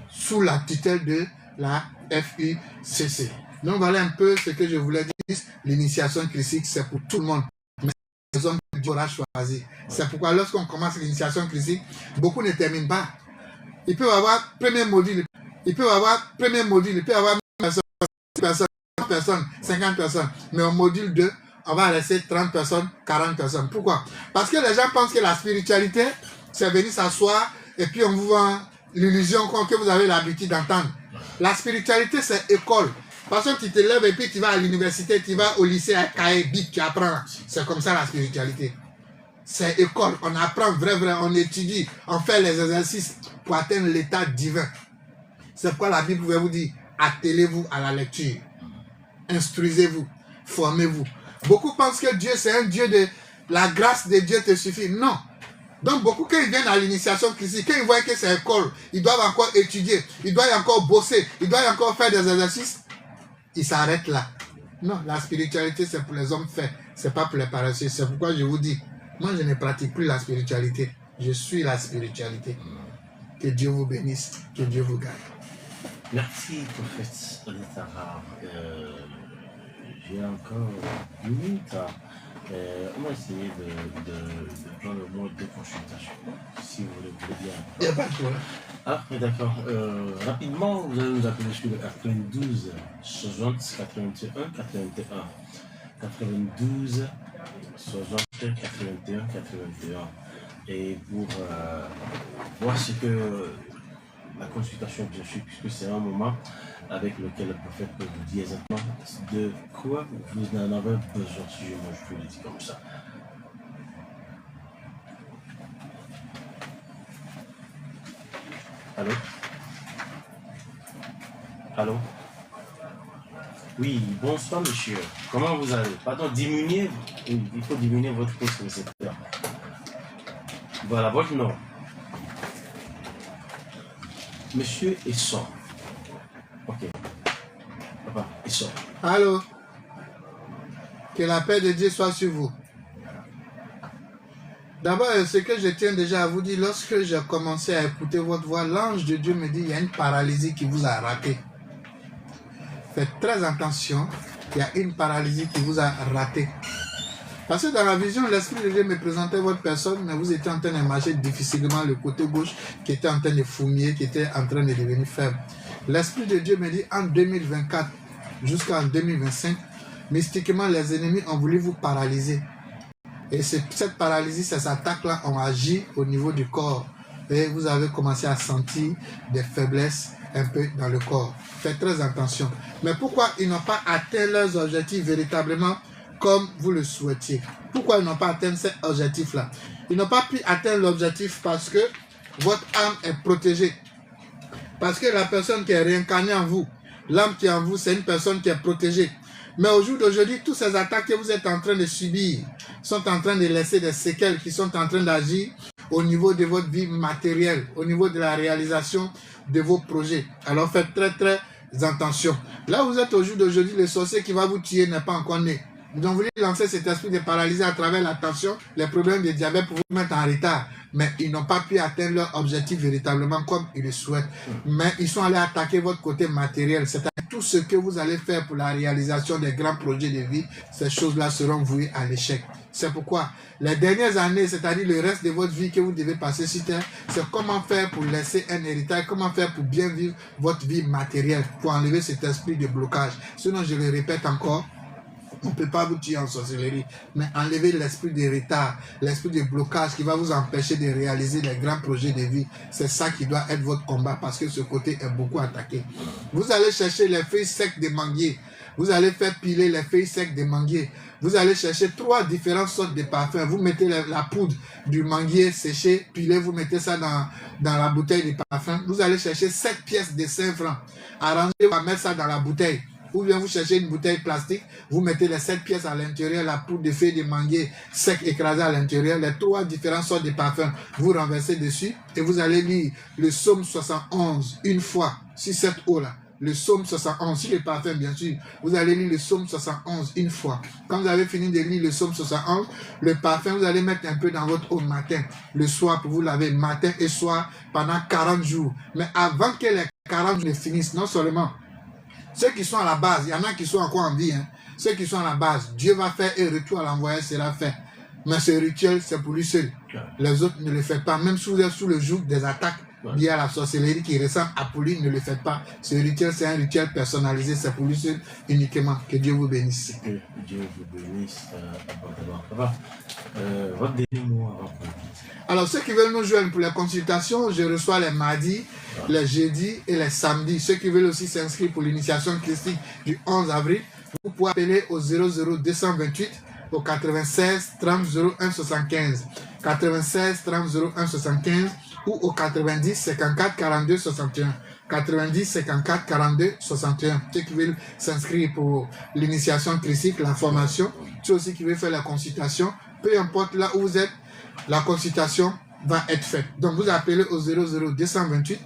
sous la tutelle de la FICC. Donc voilà un peu ce que je voulais dire. L'initiation christique, c'est pour tout le monde. Mais c'est les hommes que Dieu aura choisi. C'est pourquoi lorsqu'on commence l'initiation christique, beaucoup ne terminent pas. Il peut y avoir premier module, il peut y avoir 1000 personnes, 100 personnes, 50 personnes. Mais au module 2, on va laisser 30 personnes, 40 personnes. Pourquoi? Parce que les gens pensent que la spiritualité, c'est venir s'asseoir et puis on vous vend l'illusion que vous avez l'habitude d'entendre. La spiritualité, c'est école. Parce que tu te lèves et puis tu vas à l'université, tu vas au lycée à Kaye, Bip, tu apprends. C'est comme ça la spiritualité. C'est école. On apprend vrai, on étudie, on fait les exercices pour atteindre l'état divin. C'est pourquoi la Bible pouvait vous dire, attelez-vous à la lecture. Instruisez-vous, formez-vous. Beaucoup pensent que Dieu, c'est un Dieu de la grâce de Dieu te suffit. Non. Donc beaucoup, quand ils viennent à l'initiation christique, quand ils voient que c'est école, ils doivent encore étudier, ils doivent encore bosser, ils doivent encore faire des exercices, ils s'arrêtent là. Non, la spiritualité, c'est pour les hommes faits, c'est pas pour les paresseux. C'est pourquoi je vous dis, moi je ne pratique plus la spiritualité, je suis la spiritualité. Que Dieu vous bénisse, que Dieu vous garde. Merci, prophète Onitara. J'ai encore une minute. On va essayer de prendre le mot de consultation, si vous le voulez bien. Il n'y a pas de problème. Ah, d'accord. Rapidement, vous allez nous appeler sur le 92 60 81 81. 92 60 81 81. Et pour voir ce que la consultation, bien sûr, puisque c'est un moment avec lequel le prophète peut vous dire exactement de quoi vous en avez besoin, si je peux le dire comme ça. Allô? Allô? Oui, bonsoir monsieur. Comment vous allez? Pardon, diminuez, il faut diminuer votre poste récepteur. Voilà, votre nom. Monsieur Esson. Ok. Papa, Esson. Allô? Que la paix de Dieu soit sur vous. D'abord, ce que je tiens déjà à vous dire, lorsque j'ai commencé à écouter votre voix, l'ange de Dieu me dit, il y a une paralysie qui vous a raté. Faites très attention, il y a une paralysie qui vous a raté. Parce que dans la vision, l'Esprit de Dieu me présentait votre personne, mais vous étiez en train de marcher difficilement le côté gauche, qui était en train de fumier, qui était en train de devenir faible. L'Esprit de Dieu me dit, en 2024 jusqu'en 2025, mystiquement, les ennemis ont voulu vous paralyser. Et cette paralysie, ces attaques-là ont agi au niveau du corps. Et vous avez commencé à sentir des faiblesses un peu dans le corps. Faites très attention. Mais pourquoi ils n'ont pas atteint leurs objectifs véritablement comme vous le souhaitiez? Pourquoi ils n'ont pas atteint cet objectif-là? Ils n'ont pas pu atteindre l'objectif parce que votre âme est protégée. Parce que la personne qui est réincarnée en vous, l'âme qui est en vous, c'est une personne qui est protégée. Mais au jour d'aujourd'hui, toutes ces attaques que vous êtes en train de subir sont en train de laisser des séquelles qui sont en train d'agir au niveau de votre vie matérielle, au niveau de la réalisation de vos projets. Alors faites très très attention. Là où vous êtes au jour d'aujourd'hui, le sorcier qui va vous tuer n'est pas encore né. Ils ont voulu lancer cet esprit de paralysie à travers la tension, les problèmes de diabète pour vous mettre en retard. Mais ils n'ont pas pu atteindre leur objectif véritablement comme ils le souhaitent. Mais ils sont allés attaquer votre côté matériel. C'est-à-dire tout ce que vous allez faire pour la réalisation des grands projets de vie, ces choses-là seront vouées à l'échec. C'est pourquoi les dernières années, c'est-à-dire le reste de votre vie que vous devez passer sur terre, c'est comment faire pour laisser un héritage, comment faire pour bien vivre votre vie matérielle, pour enlever cet esprit de blocage. Sinon, je le répète encore, on ne peut pas vous tuer en sorcellerie, mais enlever l'esprit de retard, l'esprit de blocage qui va vous empêcher de réaliser les grands projets de vie. C'est ça qui doit être votre combat parce que ce côté est beaucoup attaqué. Vous allez chercher les feuilles secs des manguiers Vous allez faire piler les feuilles secs des manguiers. Vous allez chercher 3 différentes sortes de parfums. Vous mettez la poudre du manguier séché, pilé, vous mettez ça dans la bouteille de parfum. Vous allez chercher 7 pièces de 5 francs. Arrangez, vous allez mettre ça dans la bouteille. Ou bien vous cherchez une bouteille plastique, vous mettez les 7 pièces à l'intérieur, la poudre de feuilles de manguier sec écrasée à l'intérieur, les 3 différentes sortes de parfums. Vous renversez dessus et vous allez lire le psaume 71 une fois sur cette eau-là. Le psaume 71, sur les parfums bien sûr, vous allez lire le psaume 71 une fois. Quand vous avez fini de lire le psaume 71, le parfum, vous allez mettre un peu dans votre eau matin, le soir pour vous laver matin et soir pendant 40 jours. Mais avant que les 40 jours ne finissent, non seulement ceux qui sont à la base, il y en a qui sont encore en vie, hein. Ceux qui sont à la base, Dieu va faire et retour à l'envoyé sera fait. Mais ce rituel, c'est pour lui seul. Les autres ne le font pas, même si vous êtes sous le joug des attaques liées à la sorcellerie qui ressemble à Pauline, ne le faites pas. Ce rituel, c'est un rituel personnalisé, c'est pour lui seul uniquement. Que Dieu vous bénisse. Que Dieu vous bénisse abondamment. Votre dernier mot avant qu'on quitte. Alors, ceux qui veulent nous joindre pour les consultations, je reçois les mardis, les jeudis et les samedis. Ceux qui veulent aussi s'inscrire pour l'initiation christique du 11 avril, vous pouvez appeler au 00228 au 96 30 01 75. 96 30 01 75 ou au 90 54 42 61. 90 54 42 61. Ceux qui veulent s'inscrire pour l'initiation christique, la formation, ceux aussi qui veulent faire la consultation, peu importe là où vous êtes, la consultation va être faite. Donc vous appelez au 00228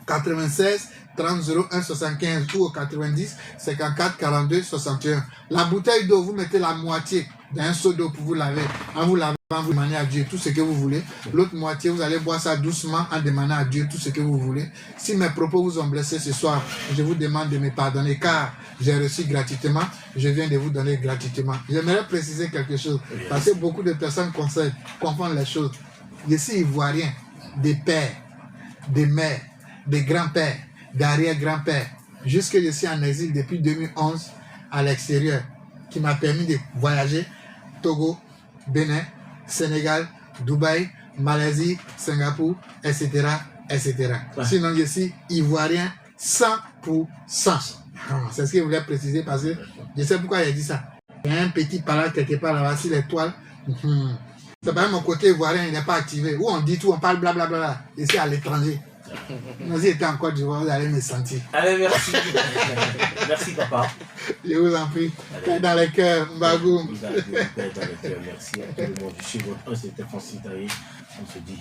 96 30 01 75 ou au 90 54 42 61. La bouteille d'eau, vous mettez la moitié dans un seau d'eau pour vous laver. En vous lavant, vous demandez à Dieu tout ce que vous voulez. L'autre moitié, vous allez boire ça doucement en demandant à Dieu tout ce que vous voulez. Si mes propos vous ont blessé ce soir, je vous demande de me pardonner car j'ai reçu gratuitement. Je viens de vous donner gratuitement. J'aimerais préciser quelque chose parce que beaucoup de personnes confondent les choses. Je suis ivoirien, des pères, des mères, des grands-pères, d'arrière-grands-pères. Jusque je suis en exil depuis 2011 à l'extérieur, qui m'a permis de voyager Togo, Bénin, Sénégal, Dubaï, Malaisie, Singapour, etc. etc. Ouais. Sinon, je suis ivoirien 100%. C'est ce que je voulais préciser parce que je sais pourquoi j'ai dit ça. Il y a un petit palais quelque part là-bas sur l'étoile. C'est pas mon côté ivoirien, il n'est pas activé. Où on dit tout, on parle blablabla. Ici à l'étranger. Nous étions en Côte d'Ivoire, vous allez me sentir. Allez, merci. Merci, papa. Je vous en prie. Paix dans les cœurs, Mbagou. Paix dans les cœurs, merci à tout le monde. Je suis votre homme, c'était Francis Taï. On se dit,